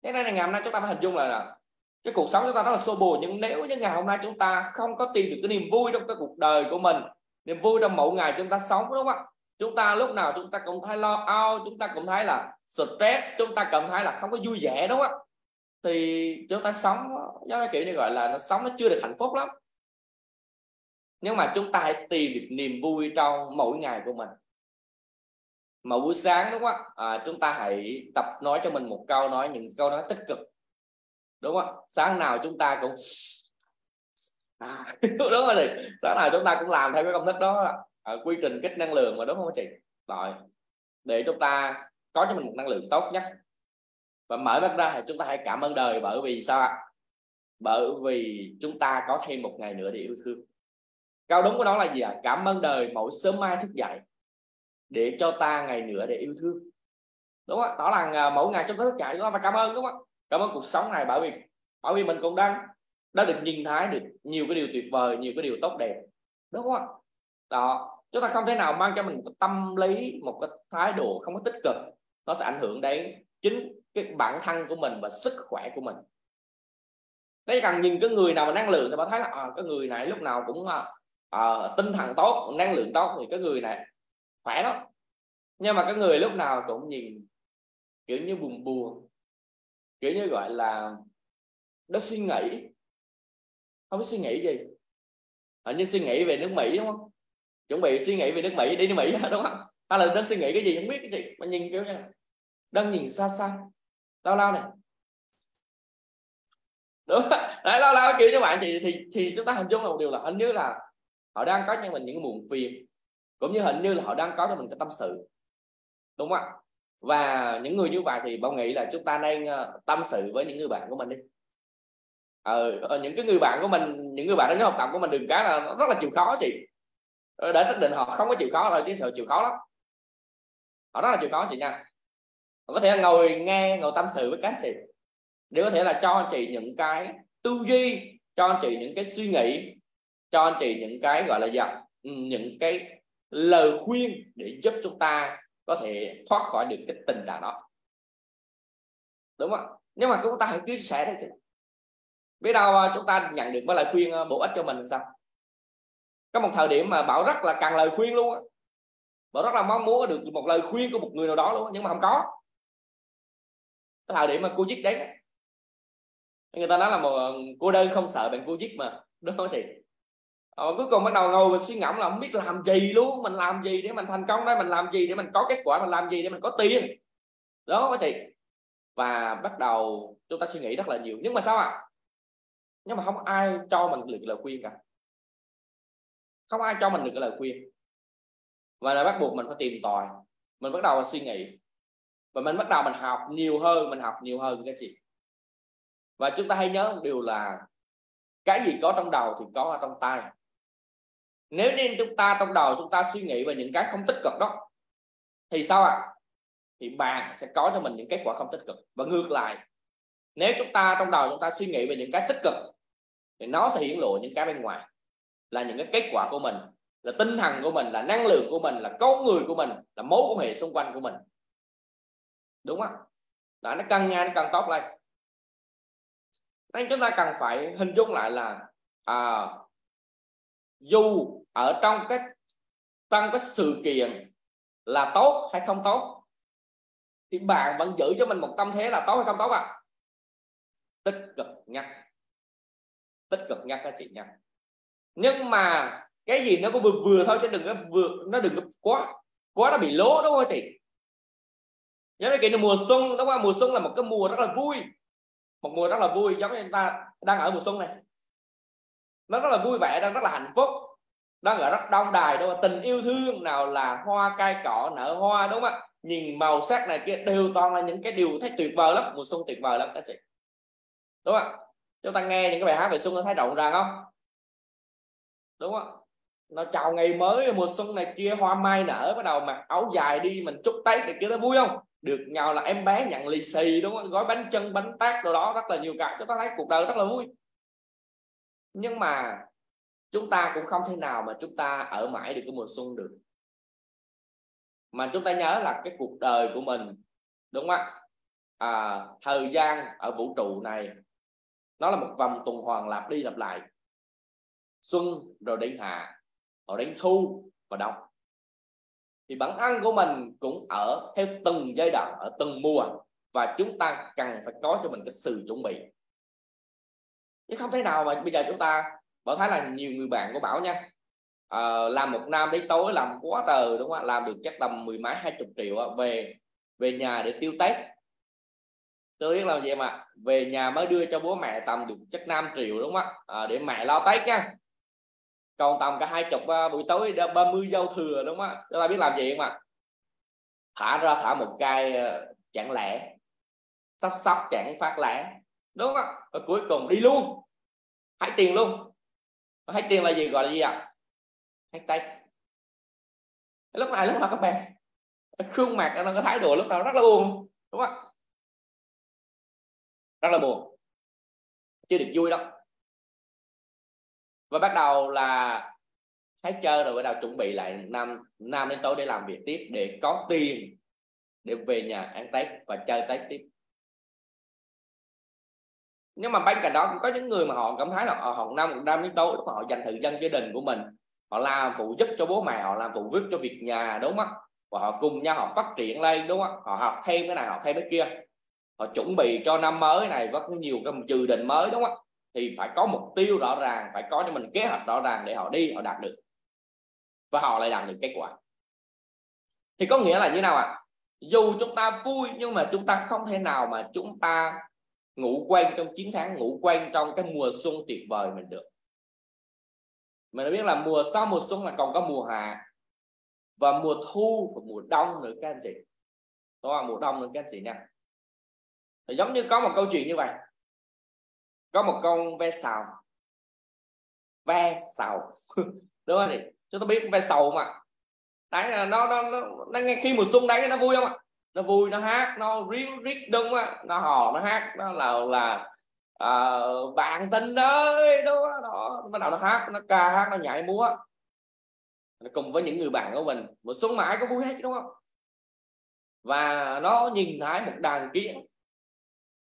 Thế nên là ngày hôm nay chúng ta phải hình dung là cái cuộc sống chúng ta rất là xô bồ, nhưng nếu như ngày hôm nay chúng ta không có tìm được cái niềm vui trong cái cuộc đời của mình, niềm vui trong mỗi ngày chúng ta sống, đúng không ạ? Chúng ta lúc nào chúng ta cũng thấy lo âu, chúng ta cũng thấy là stress, chúng ta cảm thấy là không có vui vẻ, đúng không ạ? Thì chúng ta sống giống như kiểu như gọi là nó sống nó chưa được hạnh phúc lắm. Nhưng mà chúng ta hãy tìm được niềm vui trong mỗi ngày của mình. Mà buổi sáng, đúng không ạ? Chúng ta hãy tập nói cho mình một câu nói, những câu nói tích cực, đúng không? Sáng nào chúng ta cũng đúng rồi, sáng nào chúng ta cũng làm theo cái công thức đó, quy trình kích năng lượng mà, đúng không chị? Rồi, để chúng ta có cho mình một năng lượng tốt nhất. Và mở mắt ra thì chúng ta hãy cảm ơn đời, bởi vì sao ạ? Bởi vì chúng ta có thêm một ngày nữa để yêu thương. Câu đúng của nó là gì ạ? Cảm ơn đời mỗi sớm mai thức dậy để cho ta ngày nữa để yêu thương, đúng không? Đó là mỗi ngày chúng ta thức dậy chúng ta phải cảm ơn, đúng không? Cảm ơn cuộc sống này, bởi vì mình cũng đang được nhìn thấy được nhiều cái điều tuyệt vời, nhiều cái điều tốt đẹp, đúng không? Đó, chúng ta không thể nào mang cho mình một tâm lý, một cái thái độ không có tích cực, nó sẽ ảnh hưởng đến chính cái bản thân của mình và sức khỏe của mình. Thế cần nhìn cái người nào mà năng lượng thì bạn thấy là cái người này lúc nào cũng tinh thần tốt, năng lượng tốt, thì cái người này khỏe lắm. Nhưng mà cái người lúc nào cũng nhìn kiểu như buồn buồn, kiểu như gọi là nó suy nghĩ, không biết suy nghĩ gì. Như suy nghĩ về nước Mỹ đúng không, chuẩn bị suy nghĩ về nước Mỹ, đi nước Mỹ đúng không, hay là đang suy nghĩ cái gì không biết cái gì mà nhìn kiểu như đang nhìn xa xa lao lao này, đúng đấy, lao lao kiểu như bạn thì chúng ta hình dung là một điều là hình như là họ đang có cho mình những muộn phiền, cũng như hình như là họ đang có cho mình cái tâm sự, đúng không ạ? Và những người như vậy thì Bảo nghĩ là chúng ta nên tâm sự với những người bạn của mình đi. Những cái người bạn của mình, những người bạn trong nhóm học tập của mình, đừng cái là rất là chịu khó chị. Đã xác định họ không có chịu khó rồi, chứ họ chịu khó lắm, họ rất là chịu khó chị nha. Họ có thể là ngồi nghe, ngồi tâm sự với các anh chị, để có thể là cho anh chị những cái tư duy, cho anh chị những cái suy nghĩ, cho anh chị những cái gọi là gì ạ? Những cái lời khuyên để giúp chúng ta có thể thoát khỏi được cái tình trạng đó, đúng không? Nhưng mà chúng ta hãy chia sẻ đấy, biết đâu chúng ta nhận được mấy lời khuyên bổ ích cho mình thì sao? Có một thời điểm mà Bảo rất là cần lời khuyên luôn á, Bảo rất là mong muốn được một lời khuyên của một người nào đó luôn, nhưng mà không có. Cái thời điểm mà Covid đấy, người ta nói là một cô đơn không sợ bằng Covid mà, đúng không chị? Cuối cùng bắt đầu ngồi mình suy ngẫm là không biết làm gì luôn, mình làm gì để mình thành công đây, mình làm gì để mình có kết quả, mình làm gì để mình có tiền, đó các chị. Và bắt đầu chúng ta suy nghĩ rất là nhiều, nhưng mà sao ạ? Nhưng mà không ai cho mình được lời khuyên cả, không ai cho mình được cái lời khuyên, và là bắt buộc mình phải tìm tòi, mình bắt đầu suy nghĩ, và mình bắt đầu mình học nhiều hơn, mình học nhiều hơn các chị. Và chúng ta hãy nhớ một điều là cái gì có trong đầu thì có ở trong tay. Nếu như chúng ta trong đầu chúng ta suy nghĩ về những cái không tích cực đó thì sao ạ? Thì bạn sẽ có cho mình những kết quả không tích cực. Và ngược lại, nếu chúng ta trong đầu chúng ta suy nghĩ về những cái tích cực thì nó sẽ hiển lộ những cái bên ngoài, là những cái kết quả của mình, là tinh thần của mình, là năng lượng của mình, là con người của mình, là mối quan hệ xung quanh của mình, đúng không? Đó, nó càng nhanh nó càng tốt lên. Nên chúng ta cần phải hình dung lại là dù ở trong cái sự kiện là tốt hay không tốt thì bạn vẫn giữ cho mình một tâm thế là tốt hay không tốt ạ? Tích cực nhất, tích cực nhất các chị nha. Nhưng mà cái gì nó có vừa vừa thôi, chứ đừng có vừa, nó đừng có quá nó bị lố, đúng không chị? Giống như kiểu mùa xuân, đúng không? Mùa xuân là một cái mùa rất là vui, một mùa rất là vui, giống như chúng ta đang ở mùa xuân này, nó rất là vui vẻ, đang rất là hạnh phúc, đang ở rất đông đài, đúng không? Tình yêu thương, nào là hoa cai cỏ nở hoa, đúng không ạ? Nhìn màu sắc này kia đều toàn là những cái điều thấy tuyệt vời lắm, mùa xuân tuyệt vời lắm các chị, đúng không ạ? Chúng ta nghe những cái bài hát về xuân nó thấy rộn ràng không, đúng không? Nó chào ngày mới mùa xuân này kia, hoa mai nở, bắt đầu mặc áo dài đi mình chúc Tết này kia, nó vui không? Được nhào là em bé nhận lì xì, đúng không? Gói bánh chưng bánh tét đồ đó, rất là nhiều cái, chúng ta thấy cuộc đời rất là vui. Nhưng mà chúng ta cũng không thể nào mà chúng ta ở mãi được cái mùa xuân được, mà chúng ta nhớ là cái cuộc đời của mình, đúng không ạ? Thời gian ở vũ trụ này nó là một vòng tuần hoàn lặp đi lặp lại, xuân rồi đến hạ, rồi đến thu và đông. Thì bản thân của mình cũng ở theo từng giai đoạn, ở từng mùa, và chúng ta cần phải có cho mình cái sự chuẩn bị, chứ không thể nào mà bây giờ chúng ta, Bảo thấy là nhiều người bạn của Bảo nha, làm một năm đến tối làm quá trời, đúng không ạ? Làm được chắc tầm 10 mấy 20 triệu về nhà để tiêu Tết. Tôi biết làm gì mà về nhà mới đưa cho bố mẹ tầm được chắc 5 triệu, đúng không ạ? Để mẹ lo Tết nha, còn tầm cả 20 buổi tối 30 giao thừa, đúng không ạ? Chúng ta biết làm gì không ạ? Thả một cây chẳng lẻ, sắp chẳng phát lẻ, đúng không ạ? Và cuối cùng đi luôn, hết tiền luôn. Hết tiền là gì, gọi là gì ạ? Hết Tết. Lúc nào các bạn khuôn mặt nó có thái độ lúc nào rất là buồn, đúng không? Rất là buồn, chưa được vui đâu. Và bắt đầu là hết chơi rồi, bắt đầu chuẩn bị lại năm đến tối để làm việc tiếp, để có tiền để về nhà ăn Tết và chơi Tết tiếp. Nhưng mà bên cạnh đó cũng có những người mà họ cảm thấy là họ năm đến tối mà họ dành thời gian gia đình của mình, họ làm phụ giúp cho bố mẹ, họ làm phụ giúp cho việc nhà, đúng không? và họ cùng nhau họ phát triển lên, đúng không? Họ học thêm cái này, họ thêm cái kia, họ chuẩn bị cho năm mới này có nhiều cái dự định mới, đúng không? Thì phải có mục tiêu rõ ràng, phải có cho mình kế hoạch rõ ràng để họ đi, họ đạt được, và họ lại đạt được kết quả. Thì có nghĩa là như nào ạ? Dù chúng ta vui nhưng mà chúng ta không thể nào mà chúng ta ngủ quên trong chiến thắng, ngủ quên trong cái mùa xuân tuyệt vời mình được. Mình đã biết là sau mùa xuân là còn có mùa hạ và mùa thu và mùa đông nữa các anh chị. Đúng không? Mùa đông nữa các anh chị nha. Thì giống như có một câu chuyện như vậy. Có một con ve sầu. Ve sầu. Đúng không chị? Chúng ta biết ve sầu mà. Đấy, nó nghe khi mùa xuân đấy nó vui không ạ? Nó vui, nó hát, nó ríu rít đúng á, nó hò, nó hát, nó là bạn tình ơi, đó đó, bắt đầu nó hát, nó ca hát, nó nhảy múa, nó cùng với những người bạn của mình. Mùa xuân mà ai có vui hết đúng không? Và nó nhìn thấy một đàn kiến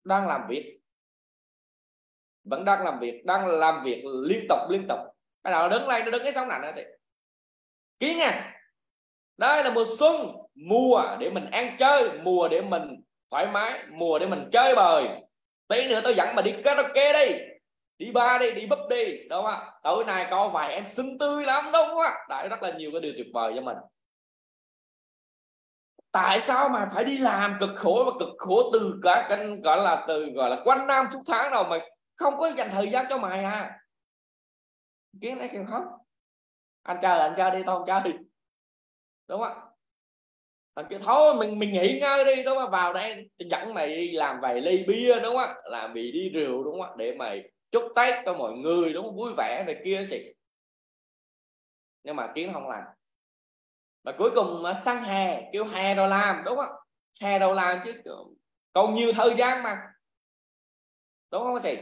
đang làm việc, vẫn đang làm việc liên tục. Bắt đầu nó đứng lên, nó đứng cái sóng lạnh đó chị. Kiến à, đây là mùa xuân, mùa để mình ăn chơi, mùa để mình thoải mái, mùa để mình chơi bời. Tí nữa tôi dẫn mà đi karaoke đi, đi bar đi, đi pub đi, đúng không? Tối nay có vài em xinh tươi lắm, đúng không? Đấy, rất là nhiều cái điều tuyệt vời cho mình. Tại sao mà phải đi làm cực khổ từ cả kênh gọi là quanh năm suốt tháng đâu mà không có dành thời gian cho mày à? Kiến này kêu không, anh chơi đi, tôi không chơi, đúng không? Anh kêu thôi mình nghỉ ngơi đi, đúng không? Vào đây dẫn mày đi làm vài ly bia, đúng không? Làm vì đi rượu, đúng không? Để mày chúc Tết cho mọi người, đúng không? Vui vẻ này kia chị. Nhưng mà Kiến không làm. Và cuối cùng săn hè, kêu hè rồi làm, đúng không? Hè rồi làm chứ còn nhiều thời gian mà, đúng không chị?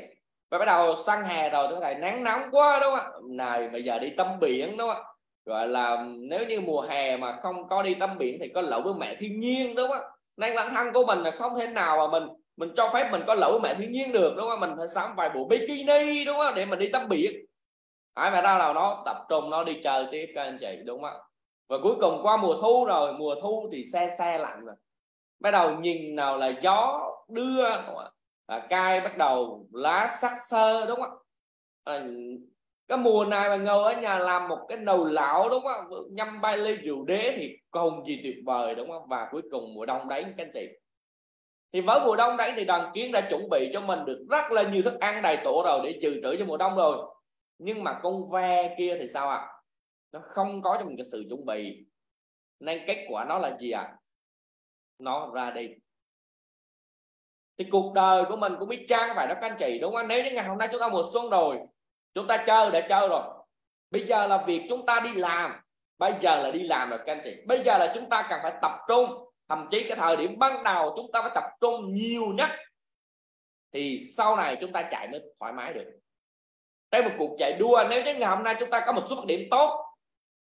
Và bắt đầu săn hè rồi chúng ta nắng nóng quá, đúng không? Này bây giờ đi tắm biển, đúng không? Gọi là nếu như mùa hè mà không có đi tắm biển thì có lỗi với mẹ thiên nhiên, đúng không? Nên bản thân của mình là không thể nào mà mình cho phép mình có lỗi với mẹ thiên nhiên được, đúng không? Mình phải sắm vài bộ bikini, đúng không? Để mình đi tắm biển. Ai mà đâu nào nó tập trung nó đi chơi tiếp các anh chị, đúng không? Và cuối cùng qua mùa thu rồi, mùa thu thì se lạnh rồi, bắt đầu nhìn nào là gió đưa, cay bắt đầu lá sắc sơ, đúng không? Cái mùa này mà ngồi ở nhà làm một cái nồi lẩu, đúng không? Nhâm bay ly rượu đế thì còn gì tuyệt vời, đúng không? Và cuối cùng mùa đông đấy các anh chị, thì với mùa đông đấy thì đoàn Kiến đã chuẩn bị cho mình được rất là nhiều thức ăn đầy tủ rồi để dự trữ cho mùa đông rồi. Nhưng mà con ve kia thì sao ạ? Nó không có cho mình cái sự chuẩn bị, nên kết quả nó là gì ạ? Nó ra đi. Thì cuộc đời của mình cũng biết trang vậy đó các anh chị, đúng không? Nếu như ngày hôm nay chúng ta mùa xuân rồi, chúng ta chơi đã chơi rồi, bây giờ là việc chúng ta đi làm, bây giờ là đi làm rồi các anh chị. Bây giờ là chúng ta cần phải tập trung, thậm chí cái thời điểm ban đầu chúng ta phải tập trung nhiều nhất, thì sau này chúng ta chạy mới thoải mái được. Đây một cuộc chạy đua, nếu như ngày hôm nay chúng ta có một xuất điểm tốt,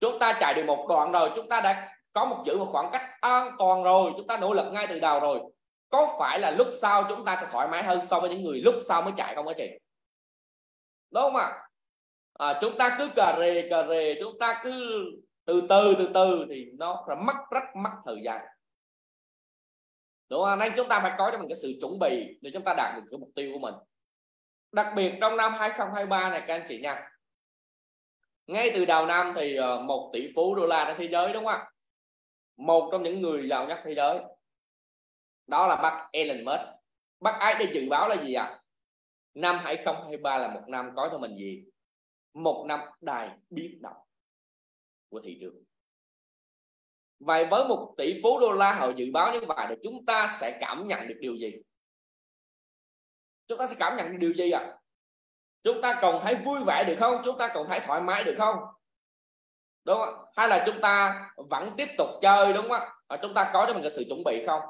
chúng ta chạy được một đoạn rồi, chúng ta đã có giữ một khoảng cách an toàn rồi, chúng ta nỗ lực ngay từ đầu rồi, có phải là lúc sau chúng ta sẽ thoải mái hơn so với những người lúc sau mới chạy không các chị? Đúng không ạ? Chúng ta cứ cà rề, chúng ta cứ từ từ thì nó rất mất thời gian, đúng không? Nên chúng ta phải có cho mình cái sự chuẩn bị để chúng ta đạt được cái mục tiêu của mình. Đặc biệt trong năm 2023 này các anh chị nha, ngay từ đầu năm thì 1 tỷ phú đô la trên thế giới, đúng không ạ? Một trong những người giàu nhất thế giới đó là bác Elon Musk. Bác ấy để dự báo là gì ạ? Năm 2023 là một năm có cho mình gì? Một năm đầy biến động của thị trường. Vậy với 1 tỷ phú đô la họ dự báo như vậy thì chúng ta sẽ cảm nhận được điều gì? Chúng ta sẽ cảm nhận được điều gì ạ? Chúng ta còn thấy vui vẻ được không? Chúng ta còn thấy thoải mái được không? Đúng không? Hay là chúng ta vẫn tiếp tục chơi, đúng không? Chúng ta có cho mình cái sự chuẩn bị không?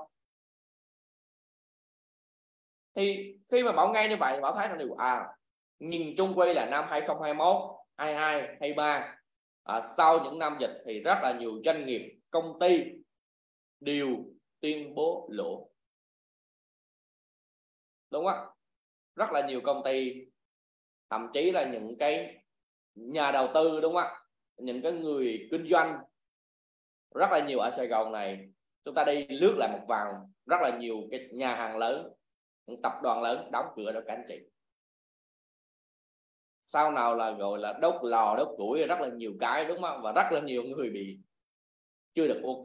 Thì khi mà Bảo nghe như vậy, Bảo thấy là điều nhìn chung quy là năm 2021, 22, 23, sau những năm dịch thì rất là nhiều doanh nghiệp, công ty đều tuyên bố lỗ, đúng không? Rất là nhiều công ty, thậm chí là những cái nhà đầu tư, đúng không? Những cái người kinh doanh Rất là nhiều ở Sài Gòn này, chúng ta đi lướt lại một vòng, rất là nhiều cái nhà hàng lớn, những tập đoàn lớn đóng cửa đó các anh chị. Sau nào là gọi là đốt lò đốt củi, rất là nhiều cái, đúng không? Và rất là nhiều người bị chưa được ok.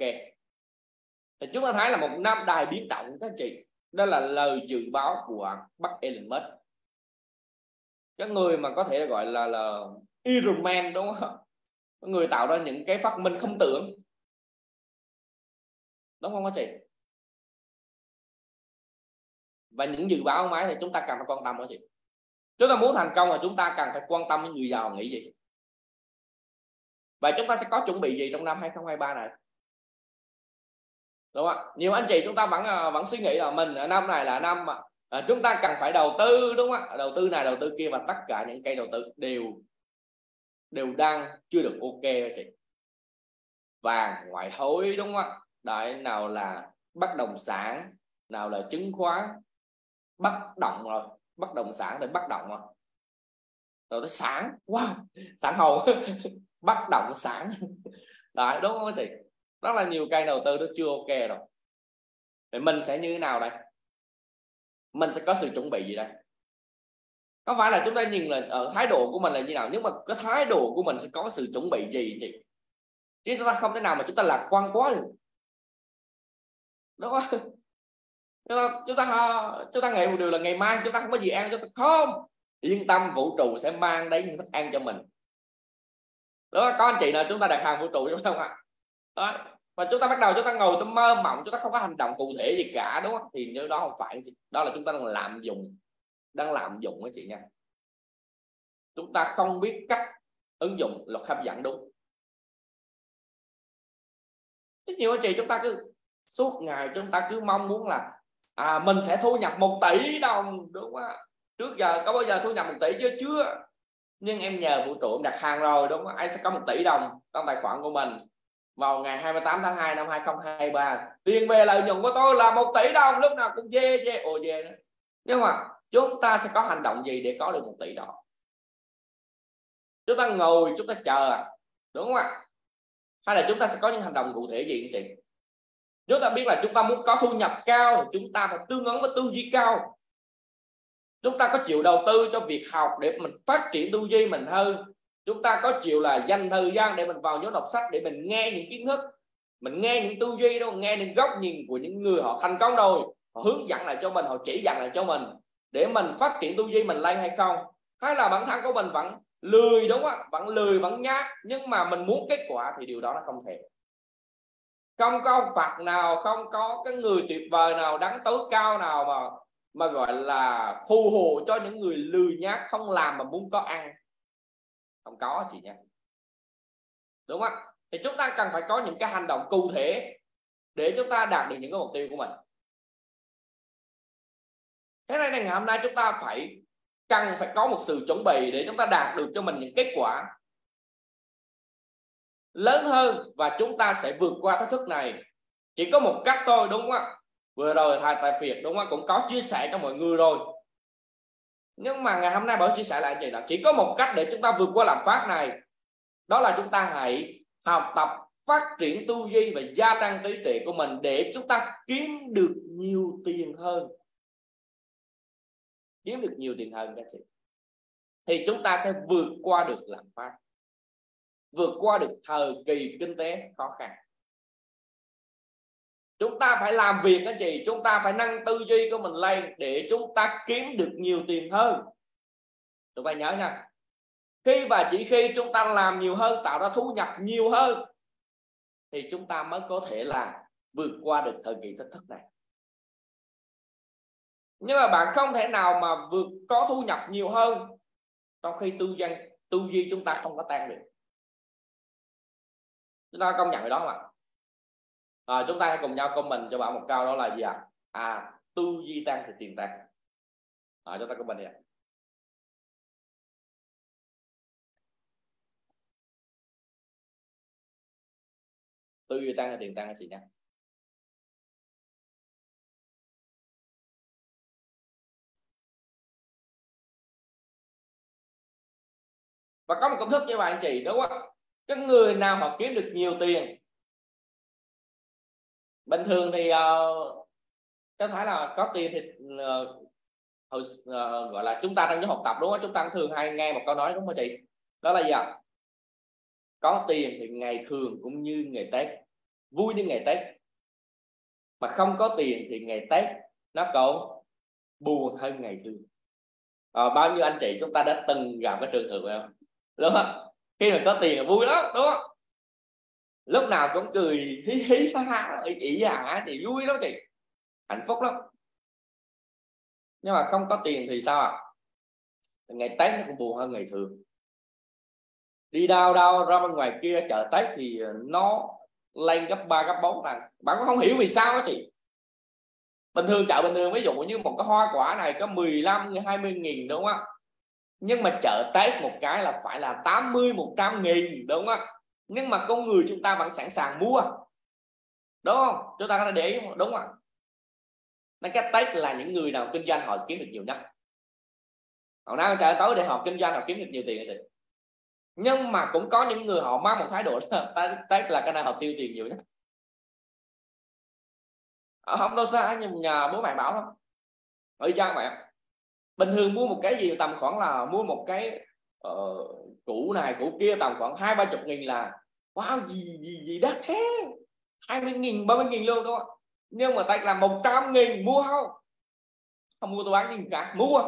Thì chúng ta thấy là một năm đầy biến động các anh chị. Đó là lời dự báo của bác Elon Musk, cái người mà có thể gọi là Iron Man, đúng không? Người tạo ra những cái phát minh không tưởng, đúng không các chị? Và những dự báo máy thì chúng ta cần phải quan tâm đó chị. Chúng ta muốn thành công là chúng ta cần phải quan tâm đến người giàu nghĩ gì, và chúng ta sẽ có chuẩn bị gì trong năm 2023 này, đúng không? Nhiều anh chị chúng ta vẫn suy nghĩ là mình ở năm này là năm mà chúng ta cần phải đầu tư, đúng không? Đầu tư này đầu tư kia, và tất cả những cây đầu tư đều đang chưa được ok đó chị. Vàng, ngoại hối, đúng không? Đấy, nào là bất động sản, nào là chứng khoán, bất động rồi, bất động sản thì bất động rồi tới sản, wow, sản hồn bất động sản đấy, đúng không chị? Rất là nhiều cây đầu tư nó chưa ok rồi. Thì mình sẽ như thế nào đây? Mình sẽ có sự chuẩn bị gì đây? Có phải là chúng ta nhìn là ở thái độ của mình là như nào, nhưng mà cái thái độ của mình sẽ có sự chuẩn bị gì chị? Chứ chúng ta không thể nào mà chúng ta lạc quan quá được, đúng không? Chúng ta nghĩ một điều là ngày mai chúng ta không có gì ăn, chúng ta không yên tâm, vũ trụ sẽ mang đến những thức ăn cho mình. Đó, có anh chị nào chúng ta đặt hàng vũ trụ đúng không ạ? Đó. Và chúng ta bắt đầu chúng ta ngồi chúng mơ mộng, chúng ta không có hành động cụ thể gì cả, đúng không? Thì như đó không phải, đó là chúng ta đang lạm dụng đó chị nha. Chúng ta không biết cách ứng dụng luật hấp dẫn đúng. Rất nhiều anh chị chúng ta cứ suốt ngày chúng ta cứ mong muốn là mình sẽ thu nhập 1 tỷ đồng, đúng không? Trước giờ có bao giờ thu nhập 1 tỷ chưa? Nhưng em nhờ vũ trụ em đặt hàng rồi, đúng không? Anh sẽ có 1 tỷ đồng trong tài khoản của mình vào ngày 28 tháng 2 năm 2023. Tiền về lợi nhuận của tôi là 1 tỷ đồng, lúc nào cũng dê đó. Nhưng mà chúng ta sẽ có hành động gì để có được 1 tỷ đó? Chúng ta ngồi chúng ta chờ, đúng không ạ? Hay là chúng ta sẽ có những hành động cụ thể gì anh chị? Chúng ta biết là chúng ta muốn có thu nhập cao, chúng ta phải tương ứng với tư duy cao. Chúng ta có chịu đầu tư cho việc học để mình phát triển tư duy mình hơn. Chúng ta có chịu là dành thời gian để mình vào nhóm đọc sách, để mình nghe những kiến thức, mình nghe những tư duy đó, nghe những góc nhìn của những người họ thành công rồi, họ hướng dẫn lại cho mình, họ chỉ dẫn lại cho mình để mình phát triển tư duy mình lên hay không? Hay là bản thân của mình vẫn lười, đúng không? Vẫn lười, vẫn nhát, nhưng mà mình muốn kết quả thì điều đó nó không thể. Không có ông Phật nào, không có cái người tuyệt vời nào, đấng tối cao nào mà gọi là phù hộ cho những người lười nhác không làm mà muốn có ăn. Không có chị nha, đúng không? Thì chúng ta cần phải có những cái hành động cụ thể để chúng ta đạt được những cái mục tiêu của mình. Thế nên ngày hôm nay chúng ta cần phải có một sự chuẩn bị để chúng ta đạt được cho mình những kết quả lớn hơn, và chúng ta sẽ vượt qua thách thức này. Chỉ có một cách thôi, đúng không ạ? Vừa rồi thầy Tài Việt, đúng không, cũng có chia sẻ cho mọi người rồi, nhưng mà ngày hôm nay Bảo chia sẻ lại chị là chỉ có một cách để chúng ta vượt qua lạm phát này, đó là chúng ta hãy học tập, phát triển tư duy và gia tăng trí tuệ của mình để chúng ta kiếm được nhiều tiền hơn. Kiếm được nhiều tiền hơn các chị, thì chúng ta sẽ vượt qua được lạm phát, vượt qua được thời kỳ kinh tế khó khăn. Chúng ta phải làm việc anh chị, chúng ta phải nâng tư duy của mình lên để chúng ta kiếm được nhiều tiền hơn. Chúng ta nhớ nha, khi và chỉ khi chúng ta làm nhiều hơn, tạo ra thu nhập nhiều hơn, thì chúng ta mới có thể là vượt qua được thời kỳ thách thức này. Nhưng mà bạn không thể nào mà có thu nhập nhiều hơn trong khi tư duy chúng ta không có tăng được. Chúng ta công nhận cái đó không ạ? Chúng ta hãy cùng nhau comment cho bạn một câu, đó là gì ạ? Tư duy tăng thì tiền tăng. Chúng ta comment đi ạ. Tư duy tăng thì tiền tăng, anh chị nha. Và có một công thức như vậy anh chị, đúng không? Cái người nào họ kiếm được nhiều tiền bình thường thì có phải là có tiền thì gọi là chúng ta trong những học tập đúng không, chúng ta thường hay nghe một câu nói đúng không chị, đó là gì ạ? Có tiền thì ngày thường cũng như ngày Tết, vui như ngày Tết, mà không có tiền thì ngày Tết nó còn buồn hơn ngày thường. Bao nhiêu anh chị chúng ta đã từng gặp cái trường hợp không, đúng không? Khi mà có tiền là vui lắm đúng không, lúc nào cũng cười hí hí ha ha ỉ hả chị, vui lắm chị, hạnh phúc lắm. Nhưng mà không có tiền thì sao ạ? Ngày Tết nó cũng buồn hơn ngày thường. Đi đâu đâu ra bên ngoài kia chợ Tết thì nó lên gấp 3 gấp 4 lần, bạn có không hiểu vì sao đó chị. Bình thường chợ bình thường ví dụ như một cái hoa quả này có 15 20 nghìn đúng không, nhưng mà chợ Tết một cái là phải là 80 100 nghìn đúng không. Nhưng mà con người chúng ta vẫn sẵn sàng mua, đúng không, chúng ta có thể để ý đúng không. Nên cái Tết là những người nào kinh doanh họ kiếm được nhiều nhất, họ nào trời tối để họ kinh doanh họ kiếm được nhiều tiền thì. Nhưng mà cũng có những người họ mang một thái độ là Tết là cái nơi họ tiêu tiền nhiều nhất. Không đâu xa, nhưng nhà bố mẹ bảo không ở cha mẹ bình thường mua một cái gì tầm khoảng là mua một cái củ này củ kia tầm khoảng 20-30 nghìn là wow gì đắt thế, 20 nghìn 30 nghìn luôn đúng không. Nhưng mà Tết là 100 nghìn mua không, không mua tôi bán gì cả, mua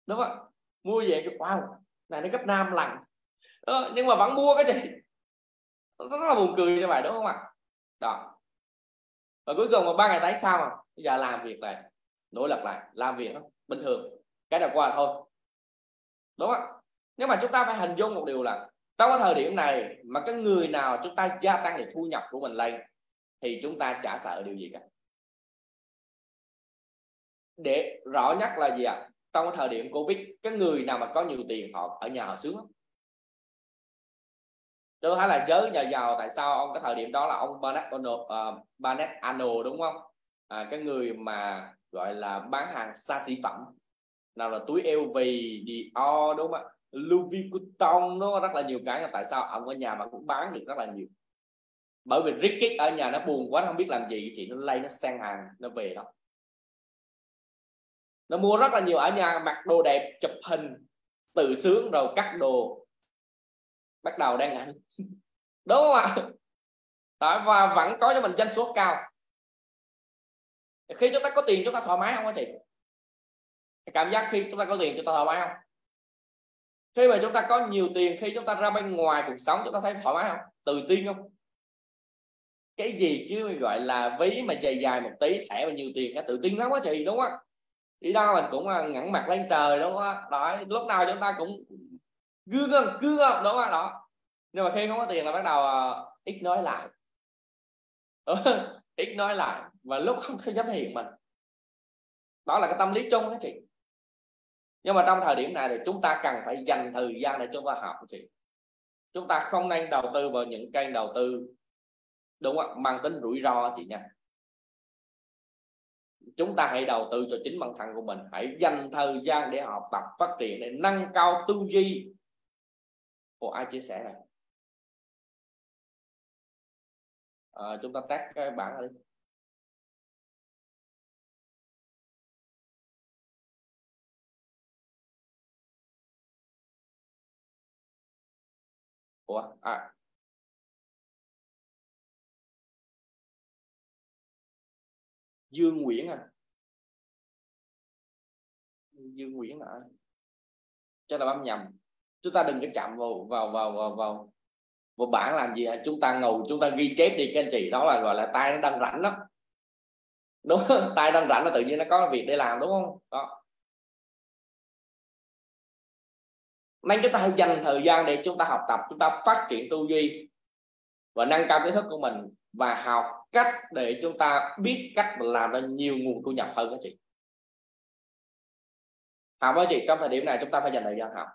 đúng không, mua về cái wow này nó gấp 5 lần đó, nhưng mà vẫn mua cái gì, rất là buồn cười như vậy đúng không ạ. Đó, và cuối cùng mà 3 ngày Tết sao mà bây giờ làm việc lại nỗ lực lại làm việc đó bình thường, cái nào qua thôi đúng không. Nhưng mà chúng ta phải hình dung một điều là trong cái thời điểm này mà cái người nào chúng ta gia tăng được thu nhập của mình lên thì chúng ta chả sợ điều gì cả. Để rõ nhất là gì ạ? Trong cái thời điểm Covid, cái người nào mà có nhiều tiền họ ở nhà họ sướng lắm. Tôi thấy là giới nhà giàu tại sao ông cái thời điểm đó là ông Bernard Arnault đúng không, cái người mà gọi là bán hàng xa xỉ phẩm, nào là túi LV, Dior đúng không ạ, Louis Vuitton, nó rất là nhiều cái. Tại sao ông ở nhà mà cũng bán được rất là nhiều? Bởi vì Ricky ở nhà nó buồn quá, nó không biết làm gì, chị nó lay nó sang hàng nó về đó, nó mua rất là nhiều ở nhà, mặc đồ đẹp chụp hình tự sướng rồi cắt đồ bắt đầu đang ảnh đúng không ạ. Đó, và vẫn có cho mình doanh số cao. Khi chúng ta có tiền chúng ta thoải mái không có gì, cảm giác khi chúng ta có tiền chúng ta thoải mái không? Khi mà chúng ta có nhiều tiền, khi chúng ta ra bên ngoài cuộc sống chúng ta thấy thoải mái không, tự tin không? Cái gì chứ gọi là ví mà dài dài một tí thẻ mà nhiều tiền, cái tự tin lắm quá chị đúng không? Đi đâu mình cũng ngẩng mặt lên trời đúng không? Đó, lúc nào chúng ta cũng gương đúng không đó. Nhưng mà khi không có tiền là bắt đầu ít nói lại ít nói lại, và lúc không thể dám thể hiện mình. Đó là cái tâm lý chung đó chị. Nhưng mà trong thời điểm này thì chúng ta cần phải dành thời gian để chúng ta học chị. Chúng ta không nên đầu tư vào những kênh đầu tư đúng không, mang tính rủi ro chị nha. Chúng ta hãy đầu tư cho chính bản thân của mình, hãy dành thời gian để học tập phát triển, để nâng cao tư duy. Ồ, ai chia sẻ này? Chúng ta tắt cái bảng đi. Ủa, Dương Nguyễn à? Dương Nguyễn à? Chắc là bấm nhầm. Chúng ta đừng có chạm vào bảng làm gì. Chúng ta ngồi chúng ta ghi chép đi các anh chị, đó là gọi là tay nó đang rảnh đó, đúng không? Tay đang rảnh là tự nhiên nó có việc để làm đúng không đó. Nên chúng ta hãy dành thời gian để chúng ta học tập, chúng ta phát triển tư duy và nâng cao kiến thức của mình, và học cách để chúng ta biết cách làm ra nhiều nguồn thu nhập hơn các chị. Học với chị, trong thời điểm này chúng ta phải dành thời gian học.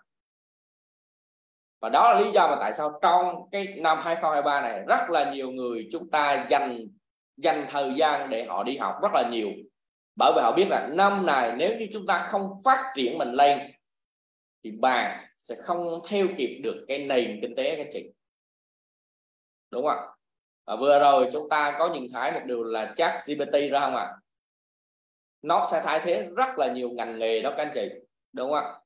Và đó là lý do mà tại sao trong cái năm 2023 này rất là nhiều người chúng ta dành thời gian để họ đi học rất là nhiều. Bởi vì họ biết là năm này nếu như chúng ta không phát triển mình lên thì bạn sẽ không theo kịp được cái nền kinh tế các chị, đúng không ạ? Và vừa rồi chúng ta có nhìn thấy một điều là ChatGPT ra không ạ? Nó sẽ thay thế rất là nhiều ngành nghề đó các anh chị, đúng không ạ?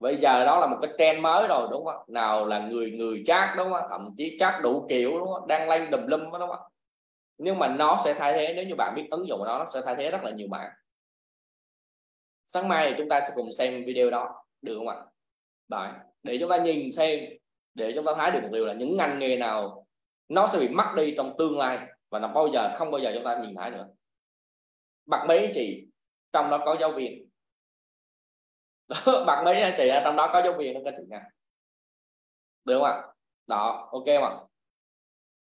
Bây giờ đó là một cái trend mới rồi, đúng không? Nào là người chat, đúng không? Thậm chí chat đủ kiểu, đúng không? Đang lên đùm lum, đúng không? Nhưng mà nó sẽ thay thế, nếu như bạn biết ứng dụng nó sẽ thay thế rất là nhiều bạn. Sáng mai thì chúng ta sẽ cùng xem video đó, được không ạ? Đấy, để chúng ta nhìn xem, để chúng ta thấy được một điều là những ngành nghề nào nó sẽ bị mất đi trong tương lai và nó không bao giờ chúng ta nhìn thấy nữa. Bật mấy anh chị trong đó có giáo viên. Bật mấy anh chị trong đó có giáo viên đó các chị nha, được không ạ? Đó, ok không ạ?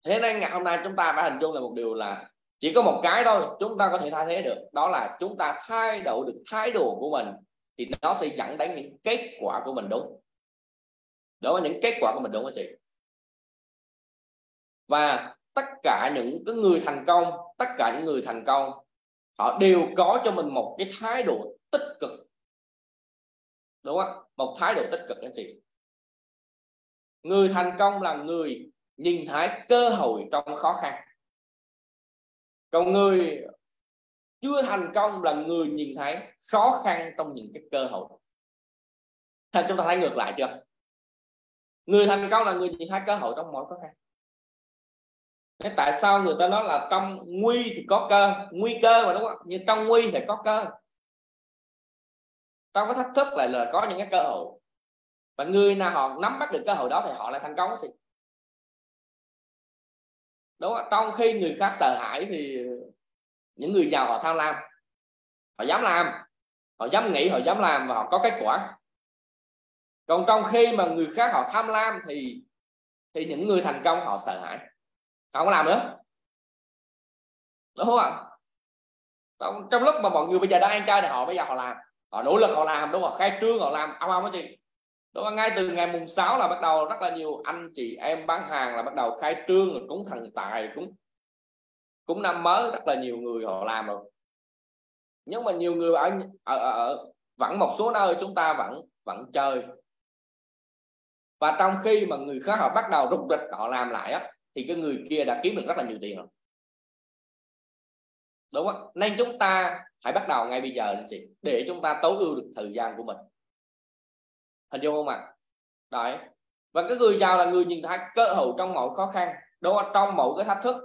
Thế nên ngày hôm nay chúng ta phải hình dung là một điều là chỉ có một cái thôi chúng ta có thể thay thế được, đó là chúng ta thay đổi được thái độ của mình, thì nó sẽ dẫn đến những kết quả của mình đúng. Đó là những kết quả của mình, đúng không chị? Và tất cả những cái người thành công, tất cả những người thành công họ đều có cho mình một cái thái độ tích cực, đúng không? Một thái độ tích cực anh chị. Người thành công là người nhìn thấy cơ hội trong khó khăn, còn người chưa thành công là người nhìn thấy khó khăn trong những cái cơ hội. Chúng ta thấy ngược lại chưa? Người thành công là người nhìn thấy cơ hội trong mọi khó khăn. Thế tại sao người ta nói là trong nguy thì có cơ, nguy cơ mà, đúng không? Nhưng trong nguy thì có cơ, trong cái thách thức lại là có những cái cơ hội. Và người nào họ nắm bắt được cơ hội đó thì họ lại thành công gì, đúng không? Trong khi người khác sợ hãi thì những người giàu họ tham lam, họ dám làm, họ dám nghĩ, họ dám làm và họ có kết quả. Còn trong khi mà người khác họ tham lam thì những người thành công họ sợ hãi, họ không làm nữa, đúng không ạ? Trong lúc mà mọi người bây giờ đang ăn chơi thì họ bây giờ họ làm, họ nỗ lực họ làm, đúng không? Khai trương họ làm ông đó chị, đúng không? Ngay từ ngày mùng 6 là bắt đầu rất là nhiều anh chị em bán hàng là bắt đầu khai trương rồi, cúng thần tài, cúng năm mới, rất là nhiều người họ làm rồi. Nhưng mà nhiều người ở vẫn một số nơi chúng ta vẫn chơi. Và trong khi mà người khác họ bắt đầu rục rịch họ làm lại á, thì cái người kia đã kiếm được rất là nhiều tiền rồi, đúng không? Nên chúng ta hãy bắt đầu ngay bây giờ anh chị, để chúng ta tối ưu được thời gian của mình, hình dung không ạ? Đấy. Và cái người giàu là người nhìn thấy cơ hội trong mọi khó khăn, đúng không? Trong mọi cái thách thức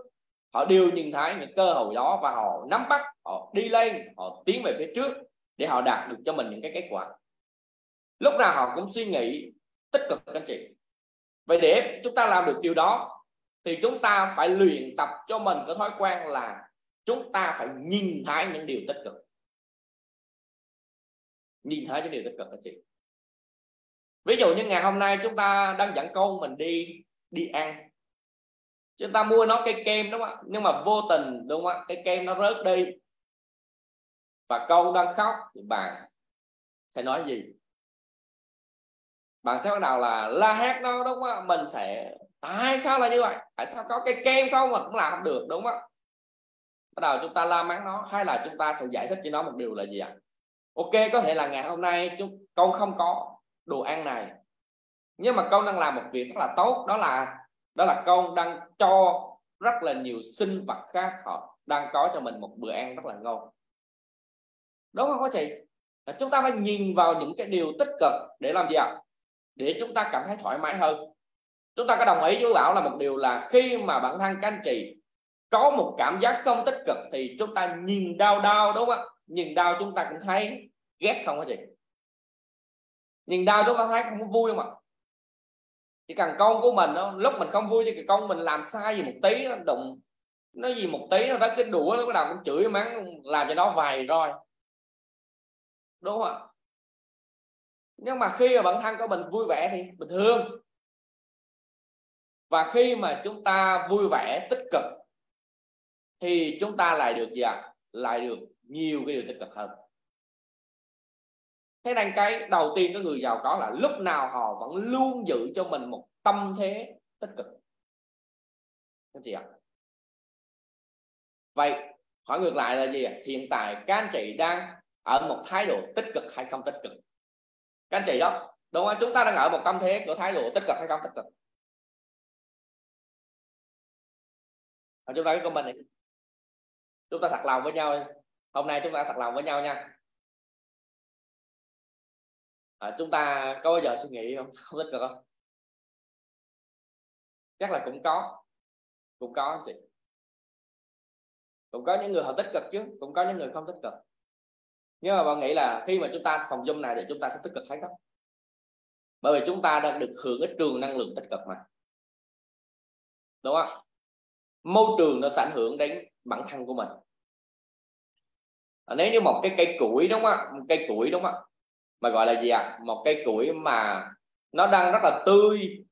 họ đều nhìn thấy những cơ hội đó và họ nắm bắt, họ đi lên, họ tiến về phía trước để họ đạt được cho mình những cái kết quả. Lúc nào họ cũng suy nghĩ tích cực anh chị. Vậy để chúng ta làm được điều đó thì chúng ta phải luyện tập cho mình cái thói quen là chúng ta phải nhìn thấy những điều tích cực, nhìn thấy những điều tích cực anh chị. Ví dụ như ngày hôm nay chúng ta đang dẫn con mình đi ăn, chúng ta mua nó cây kem, đúng không ạ? Nhưng mà vô tình, đúng không ạ, cái kem nó rớt đi và con đang khóc thì bạn sẽ nói gì? Bạn sẽ bắt đầu là la hét nó, đúng không ạ? Mình sẽ tại sao là như vậy, tại sao có cây kem không mà cũng làm không được, đúng không ạ? Bắt đầu chúng ta la mắng nó, hay là chúng ta sẽ giải thích cho nó một điều là gì ạ? Ok, có thể là ngày hôm nay con không có đồ ăn này, nhưng mà con đang làm một việc rất là tốt, đó là con đang cho rất là nhiều sinh vật khác họ đang có cho mình một bữa ăn rất là ngon, đúng không các chị? Chúng ta phải nhìn vào những cái điều tích cực để làm gì ạ? Để chúng ta cảm thấy thoải mái hơn. Chúng ta có đồng ý với Bảo là một điều là khi mà bản thân các anh chị có một cảm giác không tích cực thì chúng ta nhìn đau, đúng không? Nhìn đau chúng ta cũng thấy ghét không hả chị? Nhìn đau chúng ta thấy không vui không ạ? Chỉ cần con của mình đó, lúc mình không vui thì con mình làm sai gì một tí, nó đụng nó gì một tí, nó cái đũa nó bắt đầu cũng chửi mắng, làm cho nó vài rồi, đúng không ạ? Nhưng mà khi mà bản thân của mình vui vẻ thì bình thường. Và khi mà chúng ta vui vẻ tích cực thì chúng ta lại được gì ạ? Lại được nhiều cái điều tích cực hơn. Thế nên cái đầu tiên cái người giàu có là lúc nào họ vẫn luôn giữ cho mình một tâm thế tích cực, anh chị ạ. Vậy hỏi ngược lại là gì ạ? Hiện tại các anh chị đang ở một thái độ tích cực hay không tích cực? Các anh chị đó, đúng không? Chúng ta đang ở một tâm thế của thái độ tích cực hay không tích cực? Chúng ta cái comment này, chúng ta thật lòng với nhau. Hôm nay chúng ta thật lòng với nhau nha. Chúng ta có bao giờ suy nghĩ không tích cực không? Chắc là cũng có anh chị. Cũng có những người họ tích cực chứ, cũng có những người không tích cực. Nhưng mà bạn nghĩ là khi mà chúng ta phòng Zoom này thì chúng ta sẽ tích cực hết đó. Bởi vì chúng ta đang được hưởng cái trường năng lượng tích cực mà, đúng không? Môi trường nó sẽ ảnh hưởng đến bản thân của mình. Nếu như một cái cây củi, đúng không? Một cây củi, đúng không? Mà gọi là gì ạ? Một cây củi mà nó đang rất là tươi,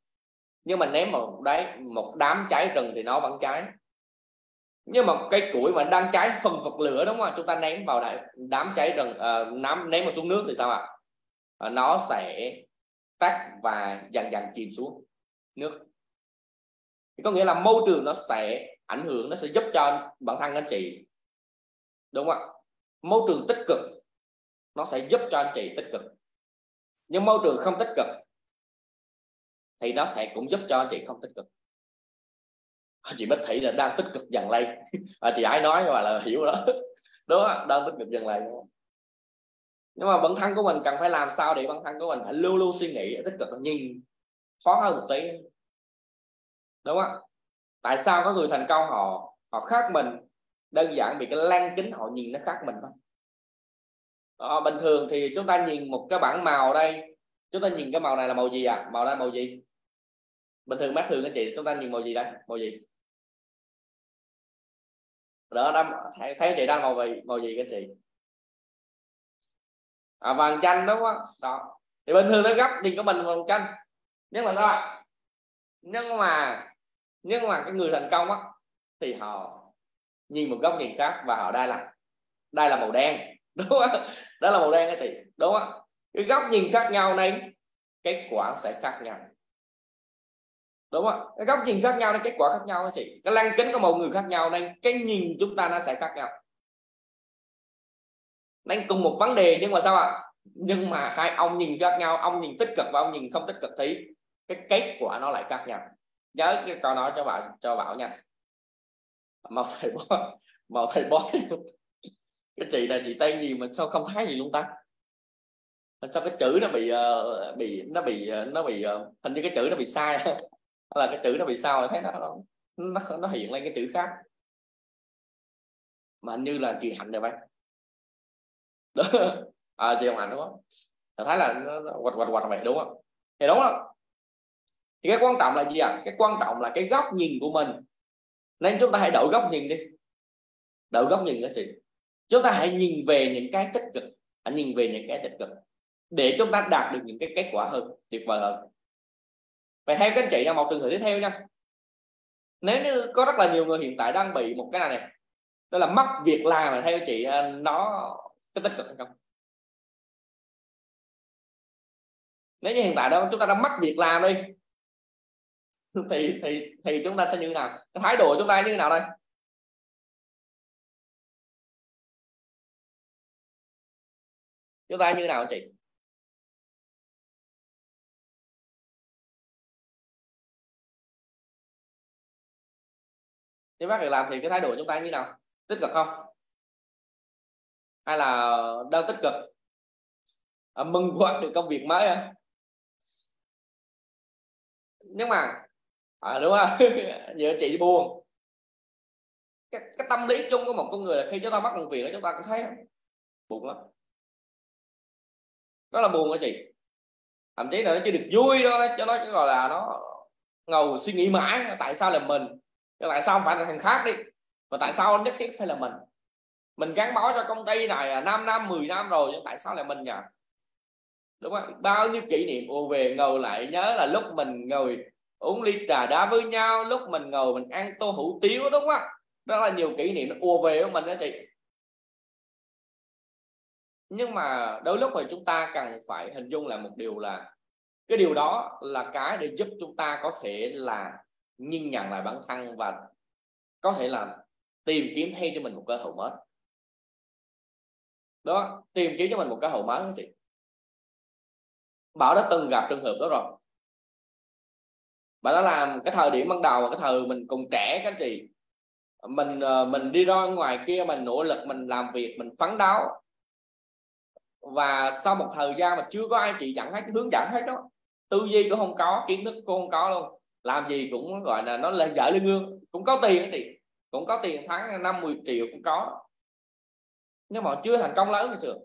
nhưng mà ném vào đấy một đám cháy rừng thì nó vẫn cháy. Nhưng mà cây củi mà đang cháy phần vật lửa, đúng không? Chúng ta ném vào đấy đám cháy rừng, ném vào xuống nước thì sao ạ? Nó sẽ tắt và dần dần chìm xuống nước. Có nghĩa là môi trường nó sẽ ảnh hưởng, nó sẽ giúp cho bản thân anh chị, đúng không ạ? Môi trường tích cực nó sẽ giúp cho anh chị tích cực, nhưng môi trường không tích cực thì nó sẽ cũng giúp cho anh chị không tích cực. Chị Bích Thị là đang tích cực dần lên. Chị ấy nói mà là hiểu đó. Đúng đó, đang tích cực dần lên. Nhưng mà bản thân của mình cần phải làm sao để bản thân của mình phải luôn luôn suy nghĩ tích cực, nhìn thoáng hơn một tí, đúng không? Tại sao có người thành công họ khác mình? Đơn giản vì cái lăng kính họ nhìn nó khác mình thôi. Bình thường thì chúng ta nhìn một cái bảng màu đây, chúng ta nhìn cái màu này là màu gì ạ? Màu đây màu gì? Bình thường mắt thường anh chị, chúng ta nhìn màu gì đây? Màu gì? Đó, thấy chị đang màu gì các chị? Vàng chanh, đúng không? Đó thì bình thường nó gấp nhìn của mình vàng chanh, nhưng mà đó, nhưng mà cái người thành công á thì họ nhìn một góc nhìn khác và họ đây là màu đen, đúng không? Đó là màu đen các chị, đúng không? Cái góc nhìn khác nhau nên kết quả sẽ khác nhau, đúng không? Cái góc nhìn khác nhau nên kết quả khác nhau các chị. Cái lăng kính của một người khác nhau nên cái nhìn chúng ta nó sẽ khác nhau. Nên cùng một vấn đề nhưng mà sao ạ? Nhưng mà hai ông nhìn khác nhau, ông nhìn tích cực và ông nhìn không tích cực thì cái kết quả nó lại khác nhau. Nhớ cái câu nói cho Bảo nha. Màu thầy bói. Cái chị này chị tên gì mà sao không thấy gì luôn ta? Sao cái chữ nó bị hình như cái chữ nó bị sai. Hay là cái chữ nó bị sao, thấy nó hiện lên cái chữ khác, mà hình như là chị Hạnh rồi vậy đó. Chị Hồng Hạnh đúng không? Tôi thấy là nó quạch vậy, đúng không? Thì đúng không? Thì cái quan trọng là gì ạ? Cái quan trọng là cái góc nhìn của mình, nên chúng ta hãy đổi góc nhìn đi. Đổi góc nhìn đó chị. Chúng ta hãy nhìn về những cái tích cực, hãy nhìn về những cái tích cực để chúng ta đạt được những cái kết quả hơn, tuyệt vời hơn. Vậy theo các anh chị là một trường hợp tiếp theo nha. Nếu như có rất là nhiều người hiện tại đang bị một cái này đó là mất việc làm, mà theo chị nó có tích cực hay không? Nếu như hiện tại đó chúng ta đang mất việc làm đi thì chúng ta sẽ như thế nào? Cái thái độ của chúng ta như thế nào đây? Chúng ta như thế nào chị? Nếu mất việc làm thì cái thái độ của chúng ta như thế nào? Tích cực không? Hay là đang tích cực, mừng quá được công việc mới à? Nhưng mà đúng không? Giờ chị buồn. Cái tâm lý chung của một con người là khi chúng ta mất công việc chúng ta cũng thấy buồn lắm, rất là buồn đó chị. Thậm chí là nó chưa được vui đâu, cho nó gọi là nó ngầu suy nghĩ mãi tại sao là mình, tại sao không phải là thằng khác đi, và tại sao nhất thiết phải là mình gắn bó cho công ty này 5 năm 10 năm rồi, nhưng tại sao lại mình nhỉ? Đúng không? Bao nhiêu kỷ niệm ùa về, ngồi lại nhớ là lúc mình ngồi uống ly trà đá với nhau, lúc mình ngồi mình ăn tô hủ tiếu, đúng không? Rất là nhiều kỷ niệm nó ùa về với mình đó chị. Nhưng mà đôi lúc thì chúng ta cần phải hình dung là một điều là cái điều đó là cái để giúp chúng ta có thể là nhìn nhận lại bản thân và có thể là tìm kiếm thêm cho mình một cơ hội mới. Đó, tìm kiếm cho mình một cơ hội mới đó chị. Bảo đã từng gặp trường hợp đó rồi. Bạn đã làm cái thời điểm ban đầu, cái thời mình còn trẻ các anh chị, mình đi ra ngoài kia, mình nỗ lực, mình làm việc, mình phấn đấu, và sau một thời gian mà chưa có ai chỉ dẫn hết, hướng dẫn hết đó, tư duy cũng không có, kiến thức cũng không có luôn, làm gì cũng gọi là nó lên dở lên gương, cũng có tiền thì cũng có tiền tháng 50 triệu cũng có, nhưng mà chưa thành công lớn thật sự.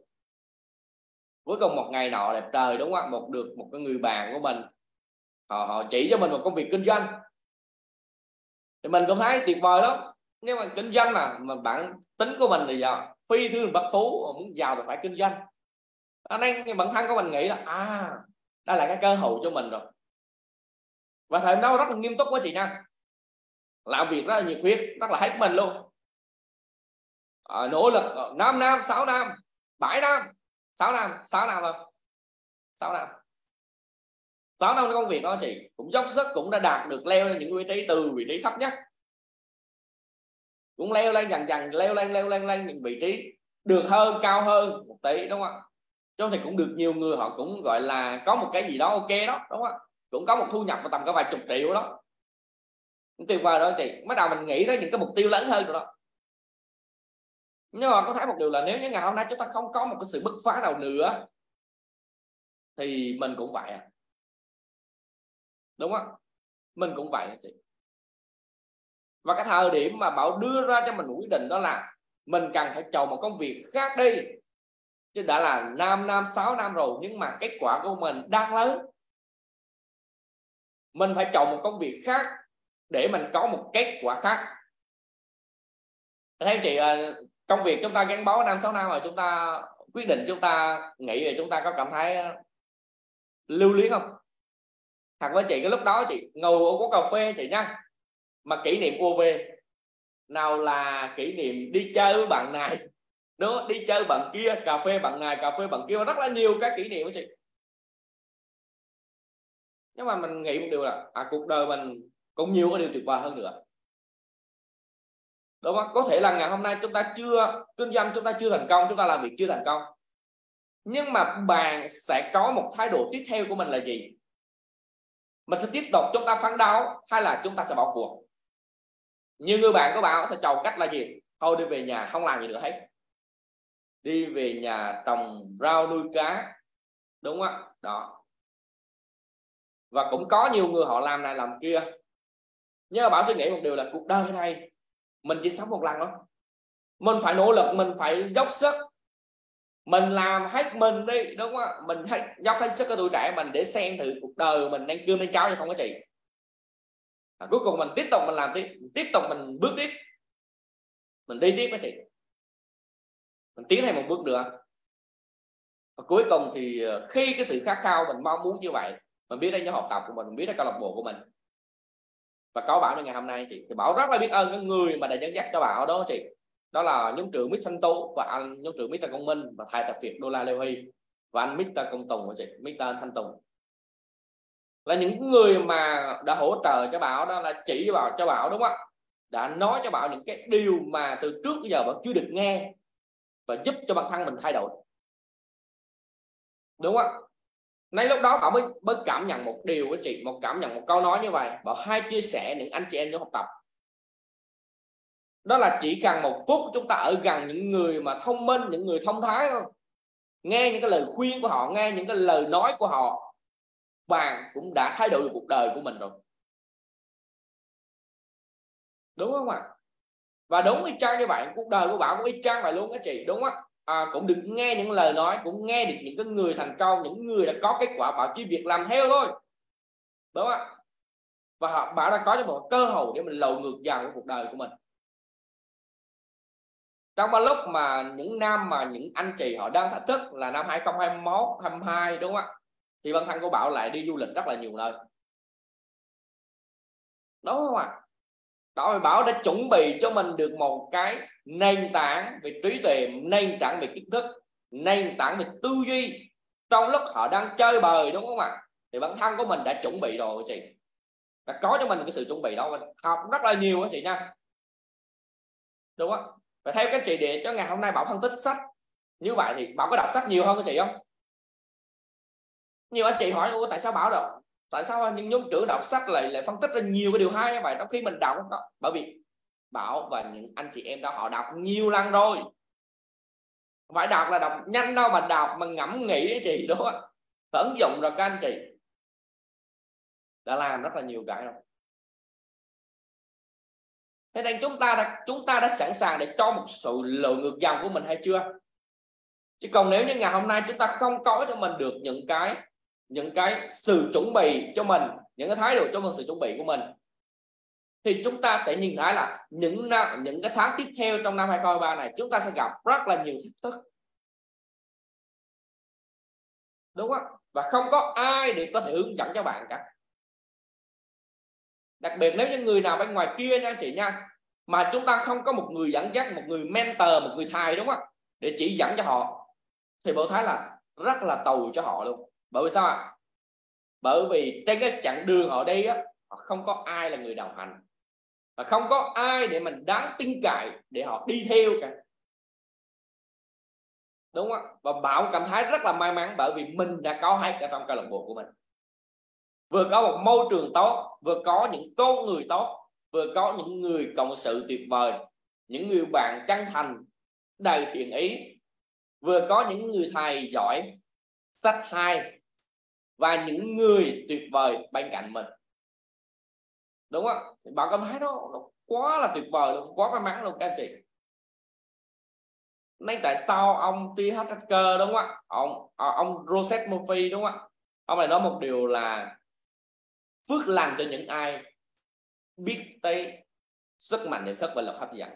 Cuối cùng một ngày nọ đẹp trời, đúng không, một cái người bạn của mình, họ chỉ cho mình một công việc kinh doanh, thì mình cũng thấy tuyệt vời lắm. Nhưng mà kinh doanh mà bạn tính của mình thì giờ phi thương bất phú, muốn giàu thì phải kinh doanh. Nên bản thân của mình nghĩ là đây là cái cơ hội cho mình rồi, và thời đó rất là nghiêm túc quá chị nha, làm việc rất là nhiệt huyết, rất là hết mình luôn, nỗ lực 5 năm 6 năm 7 năm 6 năm 6 năm rồi 6 năm 6 năm công việc đó chị, cũng dốc sức, cũng đã đạt được, leo lên những vị trí, từ vị trí thấp nhất cũng leo lên dần dần, leo lên những vị trí được hơn, cao hơn một tí, đúng không ạ? Trong thì cũng được nhiều người họ cũng gọi là có một cái gì đó ok đó, đúng không ạ? Cũng có một thu nhập tầm có vài chục triệu đó, cũng tuyệt vời đó chị. Bắt đầu mình nghĩ tới những cái mục tiêu lớn hơn rồi đó. Nhưng mà có thấy một điều là nếu như ngày hôm nay chúng ta không có một cái sự bứt phá nào nữa thì mình cũng vậy đúng không? Mình cũng vậy chị. Và cái thời điểm mà Bảo đưa ra cho mình một quyết định đó là mình cần phải chọn một công việc khác đi, chứ đã là 5 năm 6 năm rồi nhưng mà kết quả của mình đang lớn, mình phải chọn một công việc khác để mình có một kết quả khác. Thấy chị, công việc chúng ta gắn bó 5 6 năm rồi, chúng ta quyết định chúng ta nghĩ về, chúng ta có cảm thấy lưu luyến không? Thật với chị, cái lúc đó chị ngồi ở quán cà phê chị nha, mà kỷ niệm ùa về, nào là kỷ niệm đi chơi với bạn này, đó, đi chơi bạn kia, cà phê bạn này, cà phê bạn kia, rất là nhiều các kỷ niệm của chị. Nhưng mà mình nghĩ một điều là cuộc đời mình cũng nhiều cái điều tuyệt vời hơn nữa, đúng không? Có thể là ngày hôm nay chúng ta chưa kinh doanh, chúng ta chưa thành công, chúng ta làm việc chưa thành công, nhưng mà bạn sẽ có một thái độ tiếp theo của mình là gì? Mình sẽ tiếp tục chúng ta phấn đấu hay là chúng ta sẽ bỏ cuộc? Nhiều người bạn của bạn sẽ chọn cách là gì? Thôi đi về nhà không làm gì nữa hết, đi về nhà trồng rau nuôi cá, đúng không? Đó. Và cũng có nhiều người họ làm này làm kia. Nhưng mà bạn suy nghĩ một điều là cuộc đời này mình chỉ sống một lần đó, mình phải nỗ lực, mình phải dốc sức, mình làm hết mình đi, đúng không? Mình dốc hết sức của tuổi trẻ mình để xem thử cuộc đời mình đang cơm đang cháo hay không có chị. Cuối cùng mình tiếp tục mình làm tiếp tục mình bước tiếp, mình đi tiếp với chị, mình tiến thêm một bước nữa. Và cuối cùng thì khi cái sự khát khao mình mong muốn như vậy, mình biết đến nhóm học tập của mình biết đến câu lạc bộ của mình, và có Bảo như ngày hôm nay chị, thì Bảo rất là biết ơn cái người mà đã dẫn dắt cho Bảo đó chị. Đó là nhóm trưởng Mít Thanh Tú và anh nhóm trưởng Mr. Công Minh và thầy tập Việt Đô La Lê Huy và anh Mr. Công Tùng của chị, Mr. Thanh Tùng, là những người mà đã hỗ trợ cho Bảo, đó là chỉ vào cho Bảo, đúng không? Đã nói cho Bảo những cái điều mà từ trước bây giờ Bảo chưa được nghe và giúp cho bản thân mình thay đổi, đúng không? Nên lúc đó Bảo mới cảm nhận một điều của chị, cảm nhận một câu nói như vậy. Bảo hay chia sẻ những anh chị em trong học tập, đó là chỉ cần một phút chúng ta ở gần những người mà thông minh, những người thông thái thôi, nghe những cái lời khuyên của họ, nghe những cái lời nói của họ, bạn cũng đã thay đổi được cuộc đời của mình rồi, đúng không ạ? Và đúng y chang như vậy, cuộc đời của Bảo cũng y chang vậy luôn đó chị, đúng không? Cũng được nghe những lời nói, cũng nghe được những cái người thành công, những người đã có kết quả, Bảo chỉ việc làm theo thôi, đúng không? Và Bảo đã có cho một cơ hội để mình lội ngược dòng của cuộc đời của mình. Trong một lúc mà những năm mà những anh chị họ đang thách thức là năm 2021, 22, đúng không ạ? Thì bản thân của Bảo lại đi du lịch rất là nhiều nơi, đúng không ạ? Đó, Bảo đã chuẩn bị cho mình được một cái nền tảng về trí tuệ, nền tảng về kiến thức, nền tảng về tư duy. Trong lúc họ đang chơi bời, đúng không ạ? Thì bản thân của mình đã chuẩn bị rồi chị, đã có cho mình cái sự chuẩn bị đó, mình học rất là nhiều đó chị nha, đúng không? Và theo các chị, để cho ngày hôm nay Bảo phân tích sách như vậy thì Bảo có đọc sách nhiều hơn các chị không? Nhiều anh chị hỏi tại sao Bảo đọc, tại sao những nhóm trưởng đọc sách lại phân tích ra nhiều cái điều hay như vậy, trong khi mình đọc không có? Bởi vì Bảo và những anh chị em đó họ đọc nhiều lần rồi. Không phải đọc là đọc nhanh đâu, mà đọc mà ngẫm nghĩ ấy chị, đúng không? Và ứng dụng rồi các anh chị đã làm rất là nhiều cái rồi. Thế nên chúng ta đã sẵn sàng để cho một sự lội ngược dòng của mình hay chưa? Chứ còn nếu như ngày hôm nay chúng ta không có cho mình được những cái sự chuẩn bị cho mình, những cái thái độ cho mình, sự chuẩn bị của mình, thì chúng ta sẽ nhìn thấy là những cái tháng tiếp theo trong năm 2023 này chúng ta sẽ gặp rất là nhiều thách thức, đúng không? Và không có ai để có thể hướng dẫn cho bạn cả. Đặc biệt nếu như người nào bên ngoài kia nha anh chị nha, mà chúng ta không có một người dẫn dắt, một người mentor, một người thầy, đúng không, để chỉ dẫn cho họ, thì Bảo thấy là rất là tồi cho họ luôn. Bởi vì sao ạ? Bởi vì trên cái chặng đường họ đi á, họ không có ai là người đồng hành, và không có ai để mình đáng tin cậy để họ đi theo cả, đúng không? Và Bảo cảm thấy rất là may mắn, bởi vì mình đã có hết ở trong câu lạc bộ của mình. Vừa có một môi trường tốt, vừa có những con người tốt, vừa có những người cộng sự tuyệt vời, những người bạn chân thành đầy thiện ý, vừa có những người thầy giỏi, sách hay, và những người tuyệt vời bên cạnh mình, đúng không? Thì Bảo cảm thấy nó quá là tuyệt vời luôn, quá may mắn luôn các anh chị. Nên tại sao ông TH Hacker, đúng không ạ, ông Joseph Murphy, đúng không ạ, ông này nói một điều là phước lành cho những ai biết tới sức mạnh nhận thức và lực hấp dẫn.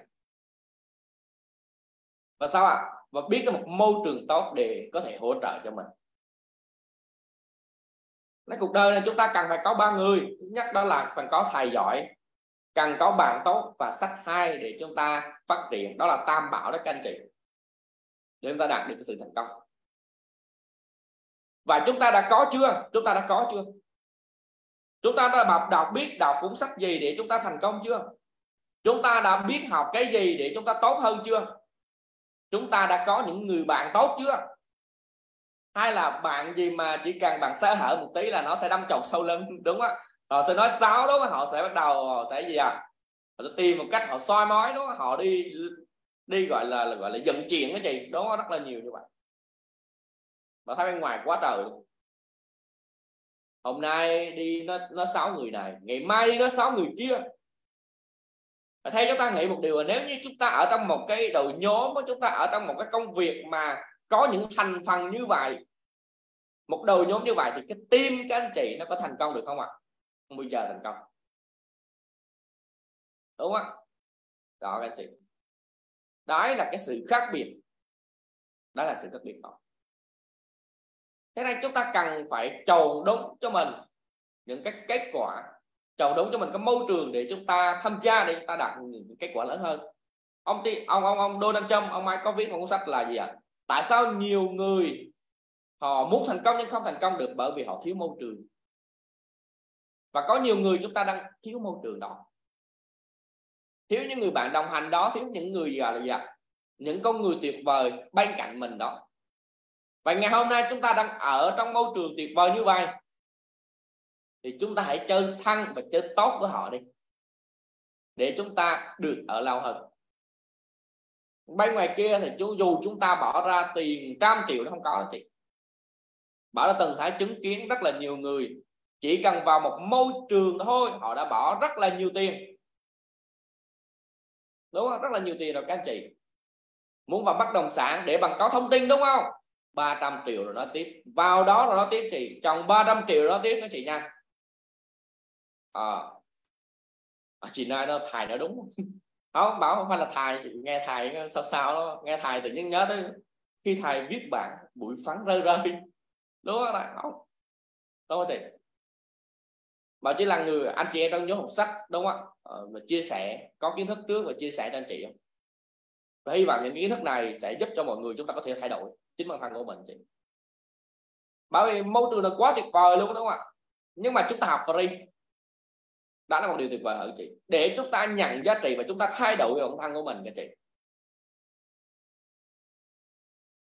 Và sao ạ? Và biết tới một môi trường tốt để có thể hỗ trợ cho mình.ในcuộc đời này chúng ta cần phải có ba người. Thứ nhất đó là cần có thầy giỏi, cần có bạn tốt và sách hay để chúng ta phát triển. Đó là tam bảo đó các anh chị, để chúng ta đạt được sự thành công. Và chúng ta đã có chưa? Chúng ta đã có chưa? Chúng ta đã biết đọc cuốn sách gì để chúng ta thành công chưa? Chúng ta đã biết học cái gì để chúng ta tốt hơn chưa? Chúng ta đã có những người bạn tốt chưa? Hay là bạn gì mà chỉ cần bạn sơ hở một tí là nó sẽ đâm chọc sau lưng, đúng không? Họ sẽ nói xấu, đúng không? Họ sẽ bắt đầu, họ sẽ gì à? Họ sẽ tìm một cách họ soi mói, đúng không? Họ đi gọi là dẫn chuyện đó chị, đúng không? Rất là nhiều như vậy. Mà thấy bên ngoài quá trời luôn. Hôm nay đi nó 6 người này, ngày mai đi nó 6 người kia. Theo chúng ta nghĩ một điều là nếu như chúng ta ở trong một cái đội nhóm, chúng ta ở trong một cái công việc mà có những thành phần như vậy, một đội nhóm như vậy, thì cái team các anh chị nó có thành công được không ạ? Không bao giờ thành công, đúng không ạ? Đó các anh chị, đó là cái sự khác biệt, đó là sự khác biệt đó. Thế nên chúng ta cần phải chọn đúng cho mình những cái kết quả, chọn đúng cho mình cái môi trường để chúng ta tham gia, để chúng ta đạt những kết quả lớn hơn. Ông Donald Trump, ông ấy có viết một cuốn sách là gì ạ? Tại sao nhiều người họ muốn thành công nhưng không thành công được? Bởi vì họ thiếu môi trường. Và có nhiều người chúng ta đang thiếu môi trường đó, thiếu những người bạn đồng hành đó, thiếu những người là gì ạ? Những con người tuyệt vời bên cạnh mình đó. Và ngày hôm nay chúng ta đang ở trong môi trường tuyệt vời như vậy, thì chúng ta hãy chơi thân và chơi tốt với họ đi, để chúng ta được ở lâu hơn. Bên ngoài kia thì dù chúng ta bỏ ra tiền trăm triệu nó không có đó chị. Bảo đã từng thấy chứng kiến rất là nhiều người chỉ cần vào một môi trường thôi họ đã bỏ rất là nhiều tiền, đúng không? Rất là nhiều tiền rồi các anh chị. Muốn vào bất động sản để bằng có thông tin, đúng không? 300 triệu rồi nó tiếp, vào đó rồi nó tiếp chị, chồng 300 triệu rồi nó tiếp đó chị nha. Chị nói nó thầy nói đúng không? Bảo không phải là thầy, chị nghe thầy sao sao đó, nghe thầy tự nhiên nhớ tới khi thầy viết bản bụi phấn rơi rơi, đúng không? Đúng không chị? Bảo chỉ là người anh chị em trong nhóm học sách, đúng không ạ? Và chia sẻ, có kiến thức trước và chia sẻ cho anh chị. Và hy vọng những kiến thức này sẽ giúp cho mọi người chúng ta có thể thay đổi chính bản thân của mình chị. Bởi vì môi trường là quá tuyệt vời luôn, đúng không ạ? Nhưng mà chúng ta học free, đó là một điều tuyệt vời ở chị, để chúng ta nhận giá trị và chúng ta thay đổi bản thân của mình các chị.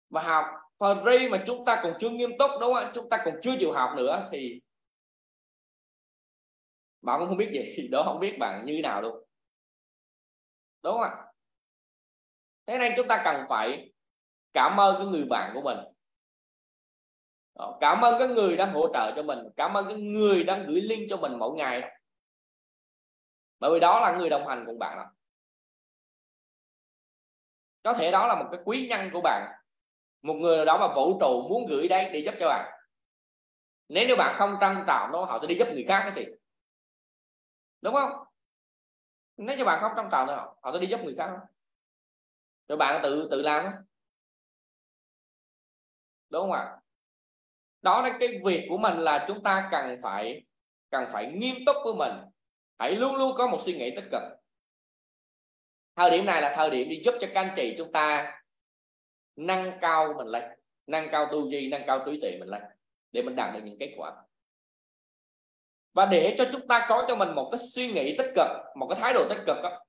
Và học free mà chúng ta còn chưa nghiêm túc, đúng không ạ? Chúng ta còn chưa chịu học nữa thì bạn cũng không biết gì đó, không biết bạn như thế nào luôn. đúng không ạ? Thế nên chúng ta cần phải cảm ơn cái người bạn của mình, cảm ơn cái người đang hỗ trợ cho mình, cảm ơn cái người đang gửi link cho mình mỗi ngày đó. Bởi vì đó là người đồng hành cùng bạn đó. Có thể đó là một cái quý nhân của bạn, một người đó mà vũ trụ muốn gửi đây để giúp cho bạn. Nếu như bạn không trân trọng nó, họ sẽ đi giúp người khác đó chị, đúng không? Nếu như bạn không trân trọng nó, họ sẽ đi giúp người khác đó. Rồi bạn tự làm đó. Đúng không ạ? Đó là cái việc của mình, là chúng ta cần phải nghiêm túc với mình, hãy luôn luôn có một suy nghĩ tích cực. Thời điểm này là thời điểm đi giúp cho các anh chị chúng ta nâng cao mình lên, nâng cao tư duy, nâng cao trí tuệ mình lên để mình đạt được những kết quả. Và để cho chúng ta có cho mình một cái suy nghĩ tích cực, một cái thái độ tích cực đó,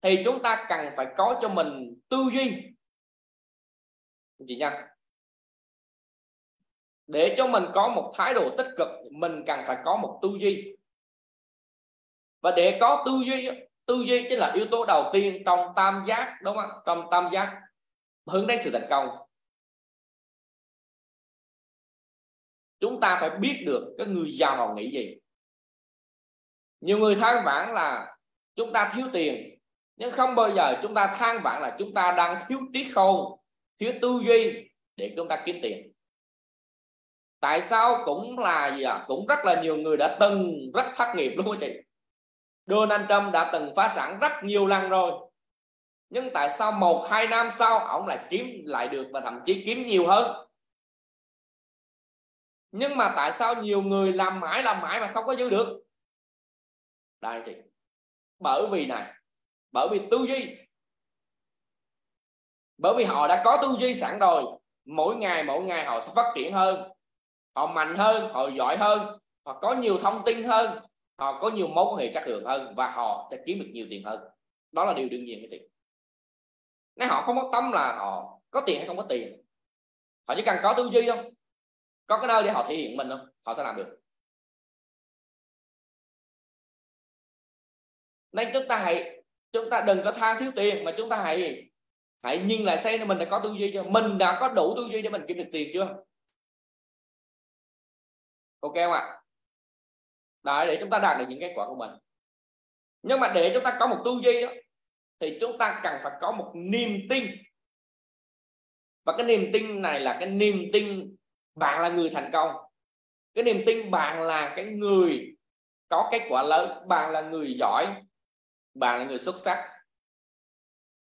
thì chúng ta cần phải có cho mình tư duy, chị nha. Để cho mình có một thái độ tích cực, mình cần phải có một tư duy. Và để có tư duy chính là yếu tố đầu tiên trong tam giác, đúng không? Trong tam giác hướng đến sự thành công, chúng ta phải biết được cái người giàu họ nghĩ gì. Nhiều người than vãn là chúng ta thiếu tiền, nhưng không bao giờ chúng ta than vãn là chúng ta đang thiếu trí khôn, thiếu tư duy để chúng ta kiếm tiền. Tại sao? Cũng là gì ạ? Cũng rất là nhiều người đã từng rất thất nghiệp luôn chị. Donald Trump đã từng phá sản rất nhiều lần rồi, nhưng tại sao 1-2 năm sau ông lại kiếm lại được, và thậm chí kiếm nhiều hơn? Nhưng mà tại sao nhiều người làm mãi mà không có giữ được? Đây chị, bởi vì này, bởi vì tư duy. Bởi vì họ đã có tư duy sẵn rồi, mỗi ngày họ sẽ phát triển hơn, họ mạnh hơn, họ giỏi hơn, họ có nhiều thông tin hơn, họ có nhiều mối quan hệ chất lượng hơn, và họ sẽ kiếm được nhiều tiền hơn. Đó là điều đương nhiên các chị. Nếu họ không có tâm là họ có tiền hay không có tiền, họ chỉ cần có tư duy không, có cái nơi để họ thể hiện mình không, họ sẽ làm được. Nên chúng ta đừng có than thiếu tiền, mà chúng ta hãy nhìn lại xem mình đã có tư duy chưa, mình đã có đủ tư duy để mình kiếm được tiền chưa. Ok không ạ? Đấy, để chúng ta đạt được những kết quả của mình. Nhưng mà để chúng ta có một tư duy đó, thì chúng ta cần phải có một niềm tin. Và cái niềm tin này là cái niềm tin bạn là người thành công, cái niềm tin bạn là cái người có kết quả lớn, bạn là người giỏi, bạn là người xuất sắc,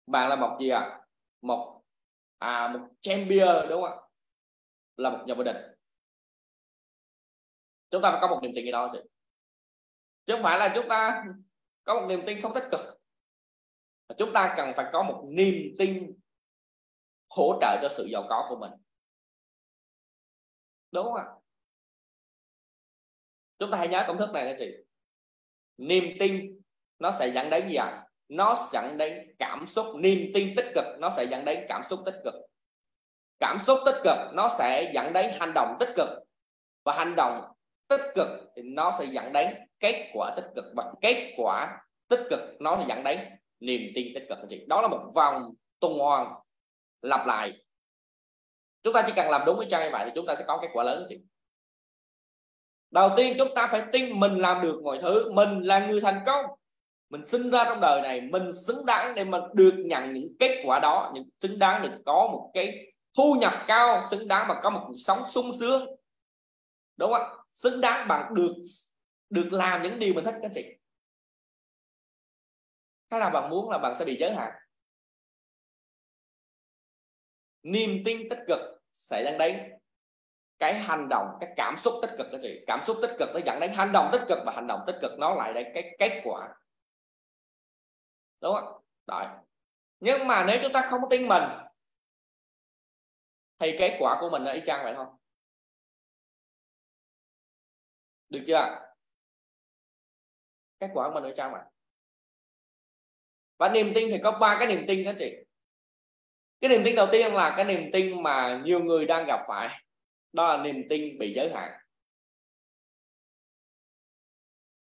bạn là một gì ạ? Một champion, đúng không ạ? Là một nhà vô địch. Chúng ta phải có một niềm tin gì đó, chứ không phải là chúng ta có một niềm tin không tích cực. Chúng ta cần phải có một niềm tin hỗ trợ cho sự giàu có của mình, đúng không ạ? Chúng ta hãy nhớ công thức này là gì? Niềm tin nó sẽ dẫn đến gì ạ? Nó dẫn đến cảm xúc. Niềm tin tích cực nó sẽ dẫn đến cảm xúc tích cực. Cảm xúc tích cực nó sẽ dẫn đến hành động tích cực, và hành động tích cực thì nó sẽ dẫn đến kết quả tích cực, và kết quả tích cực nó sẽ dẫn đến niềm tin tích cực. Đó là một vòng tuần hoàn lặp lại. Chúng ta chỉ cần làm đúng cái chân như vậy thì chúng ta sẽ có kết quả lớn. Đầu tiên chúng ta phải tin mình làm được mọi thứ, mình là người thành công, mình sinh ra trong đời này, mình xứng đáng để mình được nhận những kết quả đó, những xứng đáng được có một cái thu nhập cao, xứng đáng mà có một cuộc sống sung sướng, đúng không ạ? Xứng đáng bạn được làm những điều mình thích các chị. Hay là bạn muốn là bạn sẽ bị giới hạn? Niềm tin tích cực sẽ dẫn đến cái hành động, cái cảm xúc tích cực đó chị. Cảm xúc tích cực nó dẫn đến hành động tích cực, và hành động tích cực nó lại đến cái kết quả, đúng không? Đấy. Nhưng mà nếu chúng ta không tin mình thì kết quả của mình là y chang vậy không? Được chưa? Kết quả của mình là y chang vậy. Và niềm tin thì có 3 cái niềm tin đó chị. Cái niềm tin đầu tiên là cái niềm tin mà nhiều người đang gặp phải, đó là niềm tin bị giới hạn.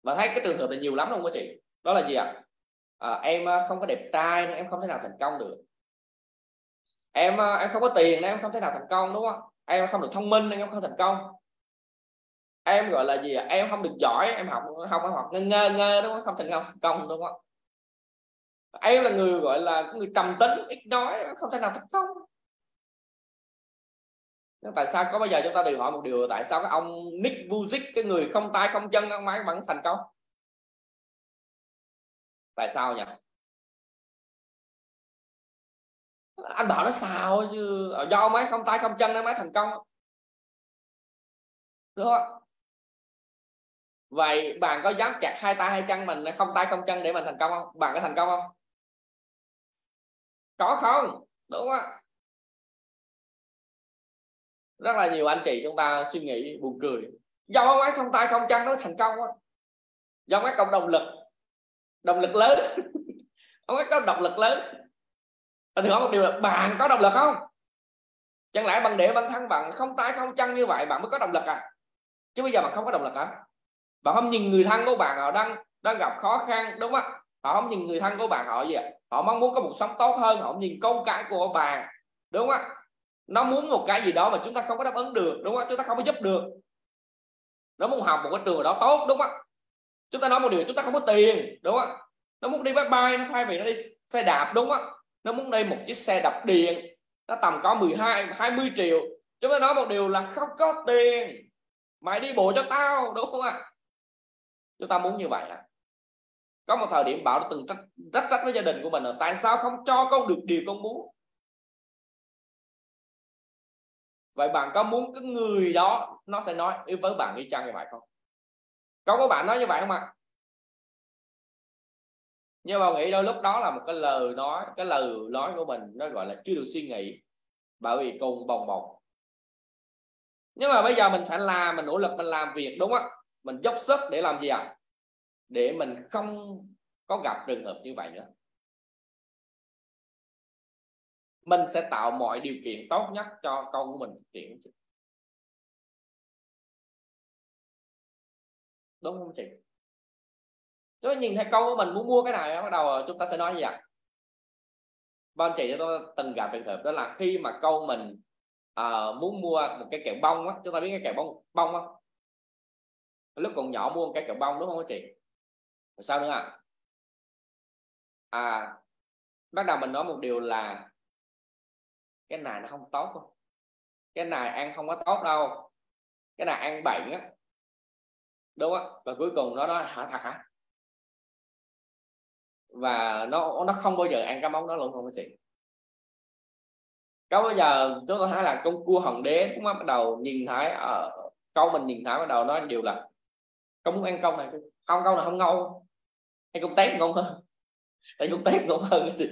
Và thấy cái trường hợp này nhiều lắm luôn đó chị. Đó là gì ạ? em không có đẹp trai nên em không thể nào thành công được, em không có tiền nên em không thể nào thành công, đúng không? Em không được thông minh nên em không thành công, em gọi là gì em không được giỏi, em học ngơ đúng không, không thành công, đúng không? Em là người gọi là người trầm tính ít nói, không thể nào thành công. Nhưng tại sao có bao giờ chúng ta tự hỏi một điều, tại sao cái ông Nick Vujicic, cái người không tay không chân, ông ấy vẫn thành công? Tại sao nhỉ? Anh bảo nó sao chứ, do ông ấy không tay không chân nên mới thành công, đúng không? Vậy bạn có dám chặt hai tay hai chân mình không tay không chân để mình thành công không? Bạn có thành công không? Có không? Đúng không? Rất là nhiều anh chị chúng ta suy nghĩ buồn cười, do ông ấy không tay không chân nó thành công á, do ông ấy cộng động lực lớn ông ấy có động lực lớn. Anh thử hỏi một điều là bạn có động lực không? Chẳng lẽ bằng để bản thân bạn không tay không chân như vậy bạn mới có động lực à? Chứ bây giờ bạn không có động lực hả? Bạn không nhìn người thân của bạn họ đang gặp khó khăn, đúng không? Họ không nhìn người thân của bạn họ gì à? Họ mong muốn có một sống tốt hơn, họ không nhìn con cái của bạn, đúng không? Nó muốn một cái gì đó mà chúng ta không có đáp ứng được, đúng không? Chúng ta không có giúp được. Nó muốn học một cái trường đó tốt, đúng không? Chúng ta nói một điều, chúng ta không có tiền, đúng không? Nó muốn đi máy bay, nó thay vì nó đi xe đạp, đúng không? Nó muốn đi một chiếc xe đạp điện, nó tầm có 20 triệu. Chúng ta nói một điều là không có tiền, mày đi bộ cho tao, đúng không ạ? Chúng ta muốn như vậy à? Có một thời điểm Bảo đã từng trách với gia đình của mình là tại sao không cho con được điều con muốn. Vậy bạn có muốn cái người đó nó sẽ nói với bạn y chang như vậy không? Có bạn nói như vậy không ạ? Nhưng mà nghĩ đôi lúc đó là một cái lời nói của mình nó gọi là chưa được suy nghĩ, bởi vì cùng bồng bột. Nhưng mà bây giờ mình phải làm, mình nỗ lực mình làm việc, đúng không? Mình dốc sức để làm gì ạ? Để mình không có gặp trường hợp như vậy nữa. Mình sẽ tạo mọi điều kiện tốt nhất cho con của mình phát triển, đúng không chị? Chứ nhìn thấy con của mình muốn mua cái này, bắt đầu chúng ta sẽ nói gì ạ? Ba anh chị cho tôi từng gặp trường hợp đó là khi mà con mình muốn mua một cái kẹo bông á, chúng ta biết cái kẹo bông bông không? Lúc còn nhỏ mua một cái kẹo bông, đúng không chị? Rồi sao nữa bắt đầu mình nói một điều là cái này nó không tốt không? Cái này ăn không có tốt đâu, cái này ăn bệnh á, đúng không? Và cuối cùng nó nói hả, thật hả? Và nó không bao giờ ăn cái món đó luôn, không chị? Có bao giờ chúng ta thấy là con cua hoàng đế cũng bắt đầu nhìn thấy câu mình nhìn thấy bắt đầu nói điều là con muốn ăn câu này không, câu này không ngon, hay con tép ngon hơn, hay con tép ngon hơn chị,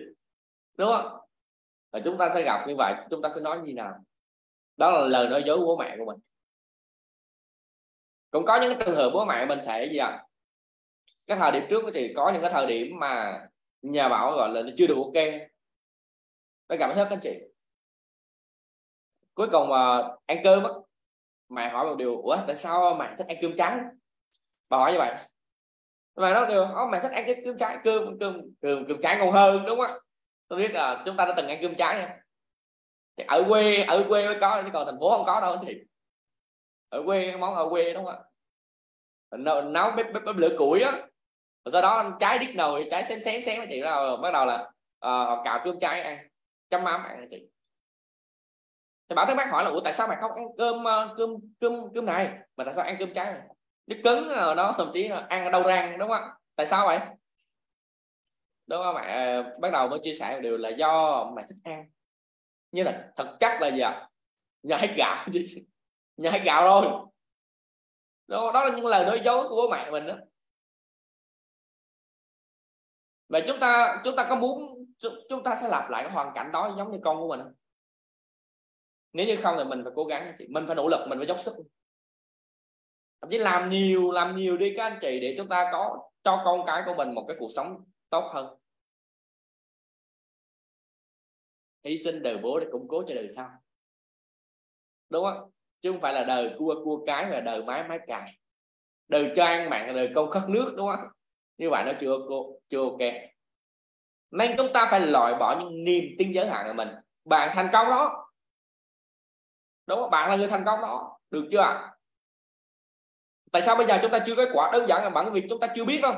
đúng không? Và chúng ta sẽ gặp như vậy, chúng ta sẽ nói như nào? Đó là lời nói dối của bố mẹ của mình. Cũng có những cái trường hợp bố mẹ mình sẽ gì ạ? Cái thời điểm trước thì có những cái thời điểm mà nhà bảo gọi là nó chưa được ok, nó gặp hết các anh chị. Cuối cùng ăn cơm á, mẹ hỏi một điều, ủa tại sao mẹ thích ăn cơm trắng? Bà hỏi như vậy. Mà nó đều hỏi mẹ thích ăn cái cơm trái, cơm trái ngon hơn, đúng không? Tôi biết là chúng ta đã từng ăn cơm trái nha. Thì ở quê mới có, chứ còn thành phố không có đâu chị. Ở quê, món ở quê, đúng không ạ? Nấu bếp lửa củi á, rồi sau đó trái đít nồi, trái xém chị, bắt đầu là họ cạo cơm trái ăn, chấm mắm ăn chị. Thì bảo, thế bác hỏi là ủa tại sao mày không ăn cơm này mà tại sao ăn cơm trái này? Nó cứng, nó thậm chí là ăn ở đâu rang, đúng không? Tại sao vậy? Đúng không? Mẹ bắt đầu mới chia sẻ một điều là do mẹ thích ăn. Như là thật chắc là gì ạ? Nhai gạo chứ, nhai gạo thôi. Đó là những lời nói dối của bố mẹ mình đó. Và chúng ta có muốn chúng ta sẽ lặp lại cái hoàn cảnh đó giống như con của mình không? Nếu như không thì mình phải cố gắng, mình phải nỗ lực, mình phải dốc sức, thậm chí làm nhiều đi các anh chị, để chúng ta có cho con cái của mình một cái cuộc sống tốt hơn, hy sinh đời bố để củng cố cho đời sau, đúng không? Chứ không phải là đời cua cái và đời mái cài, đời trang mạng, đời công khất nước, đúng không? Như vậy nó chưa ok. Nên chúng ta phải loại bỏ những niềm tin giới hạn của mình. Bạn thành công đó, đúng không? Bạn là người thành công đó, được chưa? Tại sao bây giờ chúng ta chưa có kết quả? Đơn giản là bằng việc chúng ta chưa biết không,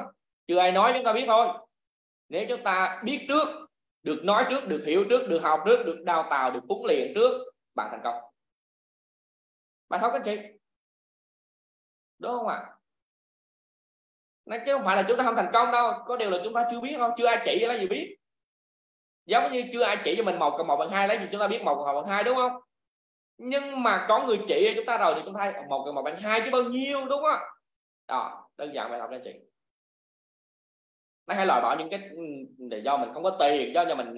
chưa ai nói chúng ta biết thôi. Nếu chúng ta biết trước, được nói trước, được hiểu trước, được học trước, được đào tạo, được huấn luyện trước, bạn thành công. Bạn không, các anh chị, đúng không ạ? Nên chứ không phải là chúng ta không thành công đâu, có điều là chúng ta chưa biết không, chưa ai chỉ lấy gì biết. Giống như chưa ai chỉ cho mình 1 cộng 1 bằng 2 lấy gì chúng ta biết 1 cộng 1 bằng 2, đúng không? Nhưng mà có người chỉ cho chúng ta rồi thì chúng ta thấy 1 cộng 1 bằng 2 chứ bao nhiêu, đúng không? Đó, đơn giản vậy thôi các anh chị. Nó hay loại bỏ những cái để do mình không có tiền, do mình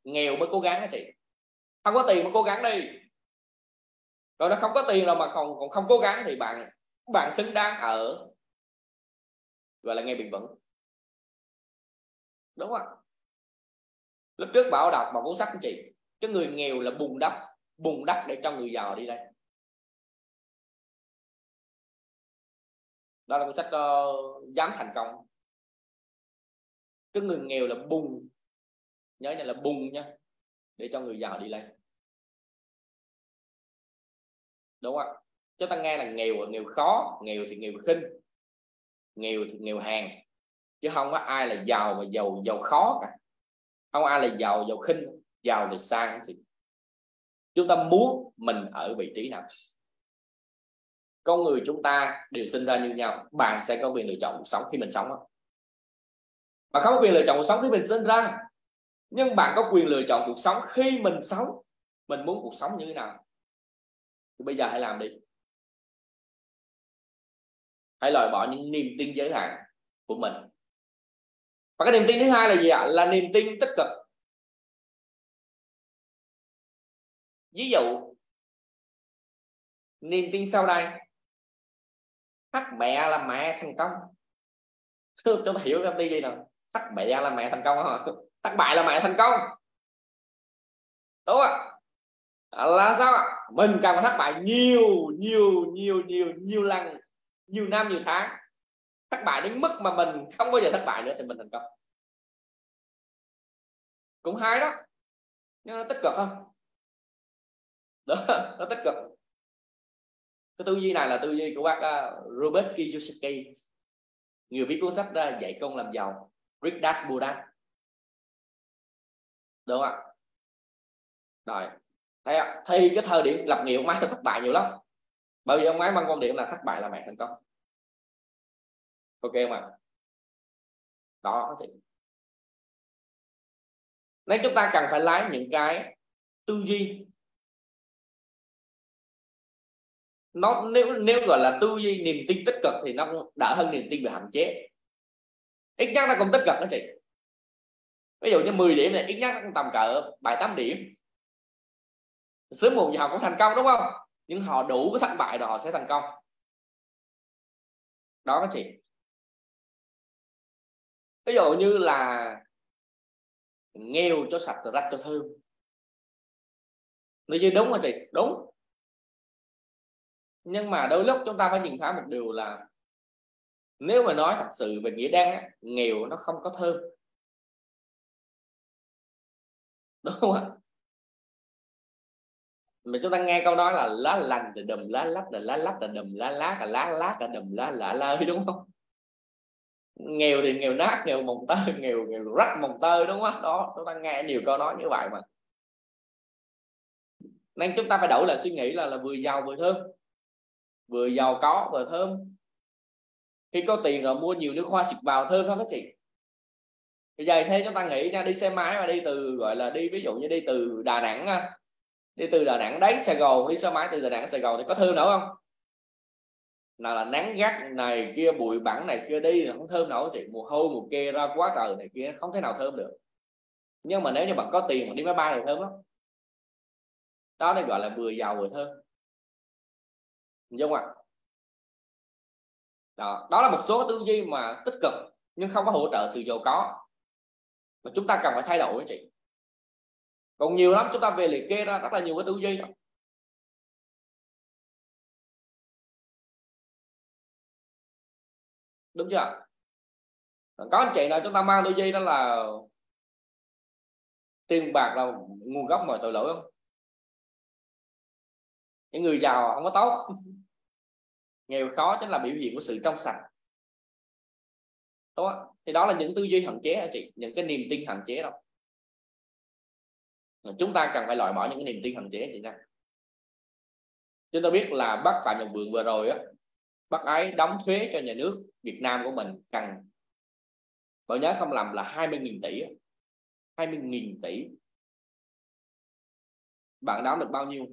nghèo mới cố gắng các chị. Không có tiền mà cố gắng đi. Rồi nó không có tiền rồi mà còn không cố gắng thì bạn xứng đáng ở gọi là nghe bền vững, đúng không? Lúc trước Bảo đọc một cuốn sách của chị, cái người nghèo là bùn đất để cho người giàu đi đây. Đó là cuốn sách dám thành công. Cái người nghèo là bùn, nhớ nha, là bùn nha, để cho người giàu đi lên, đúng không? Chúng ta nghe là nghèo khó, nghèo thì nghèo khinh, nghèo thì nghèo hèn, chứ không có ai là giàu mà giàu khó cả. Không ai là giàu khinh, giàu thì sang. Thì chúng ta muốn mình ở vị trí nào? Con người chúng ta đều sinh ra như nhau, bạn sẽ có quyền lựa chọn cuộc sống khi mình sống. Bạn không có quyền lựa chọn cuộc sống khi mình sinh ra, nhưng bạn có quyền lựa chọn cuộc sống khi mình sống. Mình muốn cuộc sống như thế nào thì bây giờ hãy làm đi. Hãy loại bỏ những niềm tin giới hạn của mình. Và cái niềm tin thứ hai là gì ạ? Là niềm tin tích cực. Ví dụ niềm tin sau đây: thắt mẹ là mẹ thành công. Cho ta hiểu cái tin gì nào? Thắt mẹ là mẹ thành công hả? Thất bại là mẹ thành công, đúng không ạ? Là sao ạ? Mình cần phải thất bại nhiều lần, nhiều năm, nhiều tháng, thất bại đến mức mà mình không bao giờ thất bại nữa thì mình thành công. Cũng hay đó, nhưng nó tích cực không? Đó, nó tích cực. Cái tư duy này là tư duy của bác Robert Kiyosaki, người viết cuốn sách Dạy Công Làm Giàu, Rich Dad Poor Dad, đúng không ạ? Rồi, thì cái thời điểm lập nghiệp ông ấy thất bại nhiều lắm, bởi vì ông ấy mang quan điểm là thất bại là mẹ thành công. Ok không ạ? Đó thì nên chúng ta cần phải lấy những cái tư duy nó, nếu gọi là tư duy niềm tin tích cực thì nó cũng đỡ hơn niềm tin về hạn chế. Ít nhất nó cũng tích cực đó chị. Ví dụ như 10 điểm này ít nhất nó cũng tầm cỡ 7-8 điểm, sớm muộn gì họ cũng thành công, đúng không? Nhưng họ đủ cái thất bại rồi họ sẽ thành công. Đó các chị. Ví dụ như là nghèo cho sạch rồi rách cho thơm. Nếu như đúng là chị, đúng. Nhưng mà đôi lúc chúng ta phải nhìn thấy một điều là nếu mà nói thật sự về nghĩa đen, nghèo nó không có thơm, đúng không ạ? Mà chúng ta nghe câu nói là lá lành thì đùm lá lách, là lá lách là đùm lá lát, là lá lát là đùm lá lạ lơi, đúng không? Nghèo thì nghèo nát, nghèo mồng tơi, nghèo rách mồng tơi, đúng không? Đó, chúng ta nghe nhiều câu nói như vậy mà. Nên chúng ta phải đổi lại suy nghĩ là vừa giàu vừa thơm, vừa giàu có vừa thơm. Khi có tiền rồi mua nhiều nước hoa xịt vào thơm đó các chị. Bây giờ thế chúng ta nghĩ ra đi xe máy mà đi từ, gọi là đi, ví dụ như đi từ Đà Nẵng, đi từ Đà Nẵng đến Sài Gòn, đi xe máy từ Đà Nẵng Sài Gòn thì có thơm nữa không? Nào là nắng gắt này kia, bụi bẩn này kia, đi không thơm nổi chị. Mùa hôi mùa kia ra quá trời này kia, không thể nào thơm được. Nhưng mà nếu như bạn có tiền mà đi máy bay thì thơm lắm. Đó để gọi là vừa giàu vừa thơm, đúng không ạ? Đó là một số tư duy mà tích cực nhưng không có hỗ trợ sự giàu có, mà chúng ta cần phải thay đổi chị. Còn nhiều lắm, chúng ta về liệt kê ra rất là nhiều cái tư duy đó, đúng chưa? Có anh chị nào chúng ta mang tư duy đó là Tiền bạc là nguồn gốc mọi tội lỗi không? Những người giàu không có tốt, nghèo khó chính là biểu hiện của sự trong sạch, đúng không? Thì đó là những tư duy hạn chế hả chị, những cái niềm tin hạn chế đâu. Chúng ta cần phải loại bỏ những cái niềm tin hạn chế chị nha. Chúng ta biết là bác Phạm Nhật Vượng vừa rồi á, bác ấy đóng thuế cho nhà nước Việt Nam của mình cần, bảo nhớ không lầm là 20.000 tỷ. 20.000 tỷ. Bạn đóng được bao nhiêu?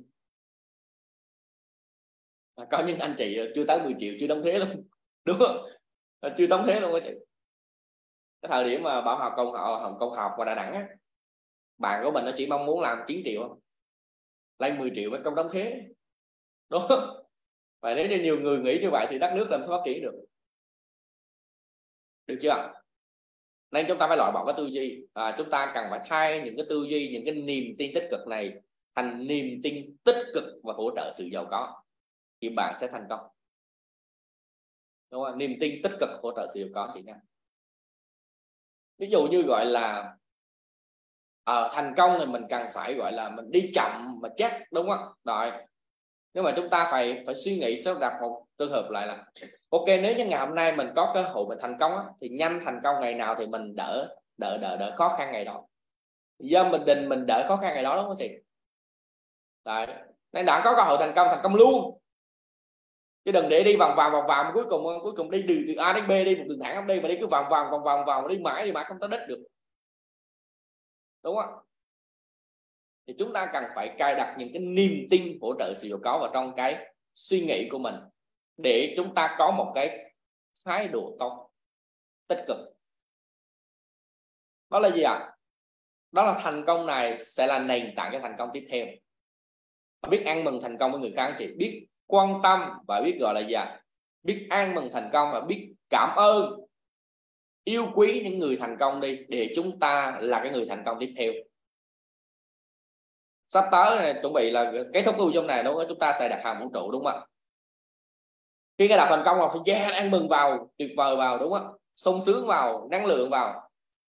Có những anh chị chưa tới 10 triệu chưa đóng thuế luôn, đúng không? Chưa đóng thuế luôn á chị. Cái thời điểm mà Bảo Học Công học qua Đà Nẵng á, bạn của mình nó chỉ mong muốn làm 9 triệu, lấy 10 triệu mới công đóng thuế, đúng không? Và nếu như nhiều người nghĩ như vậy thì đất nước làm sao phát triển được, được chưa? Nên chúng ta phải loại bỏ cái tư duy, chúng ta cần phải thay những cái tư duy, những cái niềm tin tích cực này thành niềm tin tích cực và hỗ trợ sự giàu có, thì bạn sẽ thành công, đúng không? Niềm tin tích cực hỗ trợ sự giàu có chị nha. Ví dụ như gọi là thành công thì mình cần phải gọi là mình đi chậm mà chắc, đúng không? Rồi, nhưng mà chúng ta phải suy nghĩ sắp đặt một trường hợp lại là ok, nếu như ngày hôm nay mình có cơ hội mình thành công á, thì nhanh thành công ngày nào thì mình đỡ khó khăn ngày đó, do mình đỡ khó khăn ngày đó, đúng không chị? Đấy, nên đã có cơ hội thành công luôn, chứ đừng để đi vòng vòng cuối cùng đi từ A đến B, đi một đường thẳng không đi mà đi cứ vòng đi mãi không tới đích được, đúng không? Thì chúng ta cần phải cài đặt những cái niềm tin hỗ trợ sự giàu có vào trong cái suy nghĩ của mình, để chúng ta có một cái thái độ tốt, tích cực. Đó là gì ạ? Đó là thành công này sẽ là nền tảng cho thành công tiếp theo. Biết ăn mừng thành công với người khác, chị biết quan tâm và biết gọi là gì ạ? Biết ăn mừng thành công và biết cảm ơn, yêu quý những người thành công đi, để chúng ta là cái người thành công tiếp theo. Sắp tới này, chuẩn bị là kết thúc nội dung này, đúng không? Chúng ta sẽ đặt hàng vũ trụ, đúng không ạ? Khi cái đạt thành công là phải ăn mừng vào, tuyệt vời vào, đúng không? Sung sướng vào, năng lượng vào,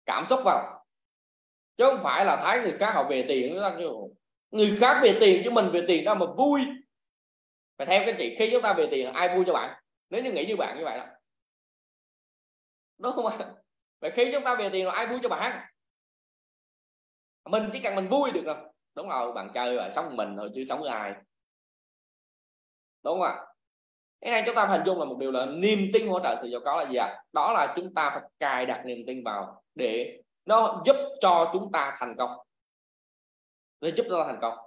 cảm xúc vào, chứ không phải là thấy người khác họ về tiền, người khác về tiền chứ mình về tiền đâu mà vui. Và theo các chị, khi chúng ta về tiền ai vui cho bạn, nếu như nghĩ như bạn như vậy đó, đúng không ạ? Vậy khi chúng ta về tiền là ai vui cho bạn? Mình chỉ cần mình vui được rồi, đúng rồi, bạn chơi rồi sống mình thôi chứ sống với ai, đúng không ạ? Cái này chúng ta hình dung là một điều là niềm tin hỗ trợ sự giàu có là gì ạ? Đó là chúng ta phải cài đặt niềm tin vào để nó giúp cho chúng ta thành công, để giúp cho ta thành công.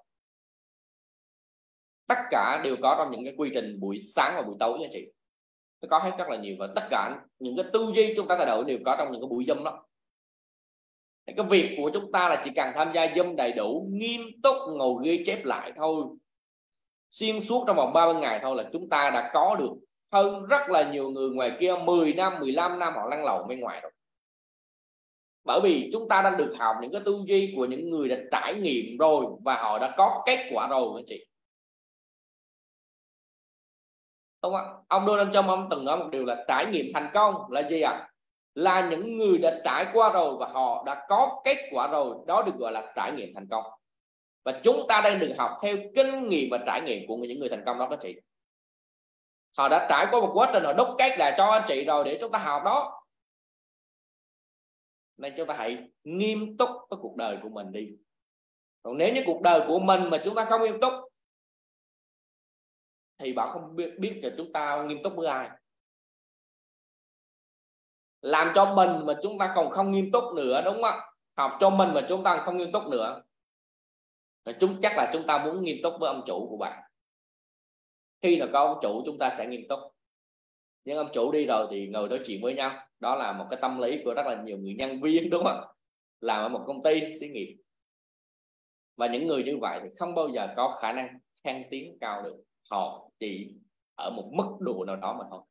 Tất cả đều có trong những cái quy trình buổi sáng và buổi tối nha chị, nó có hết rất là nhiều, và tất cả những cái tư duy chúng ta thay đổi đều có trong những cái buổi Zoom đó. Cái việc của chúng ta là chỉ cần tham gia Zoom đầy đủ, nghiêm túc ngồi ghi chép lại thôi, xuyên suốt trong vòng 30 ngày thôi, là chúng ta đã có được hơn rất là nhiều người ngoài kia 10 năm 15 năm họ lăn lộn bên ngoài rồi. Bởi vì chúng ta đang được học những cái tư duy của những người đã trải nghiệm rồi, và họ đã có kết quả rồi anh chị, đúng không? Ông Donald Trump ông từng nói một điều là trải nghiệm thành công là gì ạ? Là những người đã trải qua rồi và họ đã có kết quả rồi, đó được gọi là trải nghiệm thành công. Và chúng ta đang được học theo kinh nghiệm và trải nghiệm của những người thành công đó các chị. Họ đã trải qua một quá trình, họ đúc kết lại cho anh chị rồi để chúng ta học đó. Nên chúng ta hãy nghiêm túc với cuộc đời của mình đi. Còn nếu như cuộc đời của mình mà chúng ta không nghiêm túc thì bảo không biết là chúng ta nghiêm túc với ai. Làm cho mình mà chúng ta còn không nghiêm túc nữa, đúng không? Học cho mình mà chúng ta không nghiêm túc nữa, chắc là chúng ta muốn nghiêm túc với ông chủ của bạn. Khi nào có ông chủ chúng ta sẽ nghiêm túc, nhưng ông chủ đi rồi thì ngồi nói chuyện với nhau. Đó là một cái tâm lý của rất là nhiều người nhân viên, đúng không? Làm ở một công ty xí nghiệp, và những người như vậy thì không bao giờ có khả năng thăng tiến cao được, họ chỉ ở một mức độ nào đó mà thôi.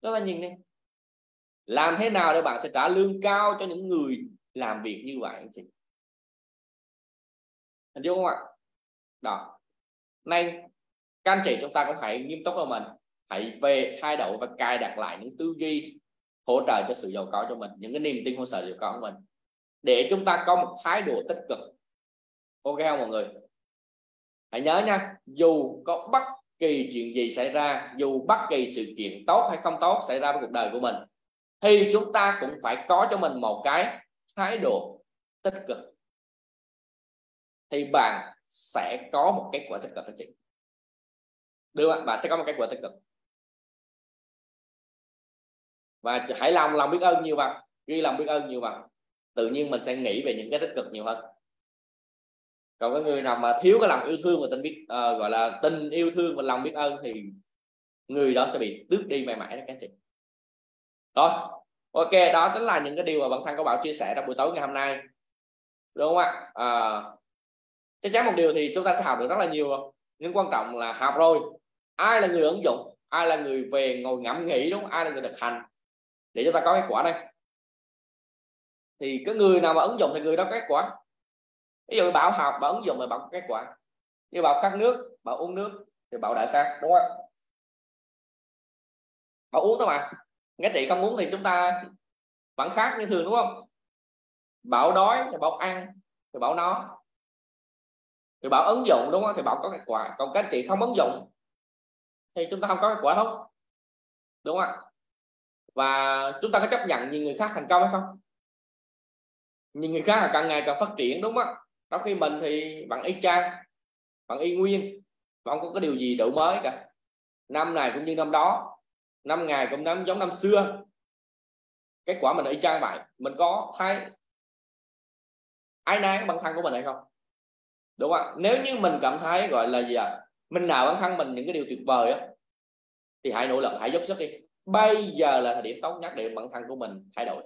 Đó là nhìn đi, làm thế nào để bạn sẽ trả lương cao cho những người làm việc như vậy anh chị, hình dung không ạ? Đó, nay các anh chị chúng ta cũng hãy nghiêm túc với mình, hãy về thay đổi và cài đặt lại những tư duy hỗ trợ cho sự giàu có cho mình, những cái niềm tin hỗ trợ giàu có của mình, để chúng ta có một thái độ tích cực. Ok không mọi người? Hãy nhớ nha, dù có bất kỳ chuyện gì xảy ra, dù bất kỳ sự kiện tốt hay không tốt xảy ra với cuộc đời của mình, thì chúng ta cũng phải có cho mình một cái thái độ tích cực, thì bạn sẽ có một kết quả tích cực. Anh chị được không? Bạn sẽ có một kết quả tích cực. Và hãy lòng biết ơn nhiều vào, ghi lòng biết ơn nhiều vào, tự nhiên mình sẽ nghĩ về những cái tích cực nhiều hơn. Còn cái người nào mà thiếu cái lòng yêu thương và tình biết gọi là tình yêu thương và lòng biết ơn thì người đó sẽ bị tước đi mãi mãi đó các anh chị. Rồi, ok, đó chính là những cái điều mà bản thân của Bảo chia sẻ trong buổi tối ngày hôm nay, đúng không ạ? Chắc chắn một điều thì chúng ta sẽ học được rất là nhiều, nhưng quan trọng là học rồi, ai là người ứng dụng, ai là người về ngồi ngẫm nghĩ, đúng không? Ai là người thực hành để chúng ta có kết quả đây. Thì cái người nào mà ứng dụng thì người đó có kết quả. Ví dụ Bảo học, Bảo ứng dụng thì Bảo có kết quả. Như Bảo khát nước, Bảo uống nước thì Bảo đã khát, đúng không? Bảo uống thôi mà. Các chị không uống thì chúng ta vẫn khát như thường, đúng không? Bảo đói thì Bảo ăn thì Bảo no, thì Bảo ứng dụng, đúng không? Thì Bảo có kết quả. Còn các chị không ứng dụng thì chúng ta không có kết quả đâu, đúng không? Và chúng ta có chấp nhận nhìn người khác thành công hay không? Nhìn người khác là càng ngày càng phát triển, đúng không? Trong khi mình thì vẫn y chang, vẫn y nguyên, không có cái điều gì đổi mới cả. Năm này cũng như năm đó, năm ngày cũng giống năm xưa, kết quả mình y chang vậy. Mình có thấy ái nái bản thân của mình hay không? Đúng không? Nếu như mình cảm thấy gọi là gì mình nào bản thân mình những cái điều tuyệt vời á, thì hãy nỗ lực, hãy dốc sức đi. Bây giờ là thời điểm tốt nhất để bản thân của mình thay đổi.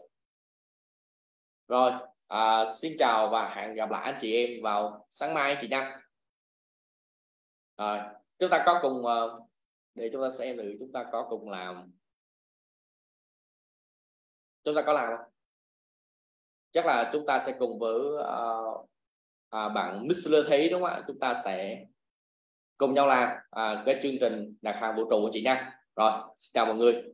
Rồi, xin chào và hẹn gặp lại anh chị em vào sáng mai chị Năng. Chúng ta có cùng để chúng ta xem thử chúng ta có cùng làm, chúng ta có làm không? Chắc là chúng ta sẽ cùng với bạn Mr. Thấy, đúng không ạ? Chúng ta sẽ cùng nhau làm cái chương trình đặt hàng vũ trụ của chị Năng. Rồi, xin chào mọi người.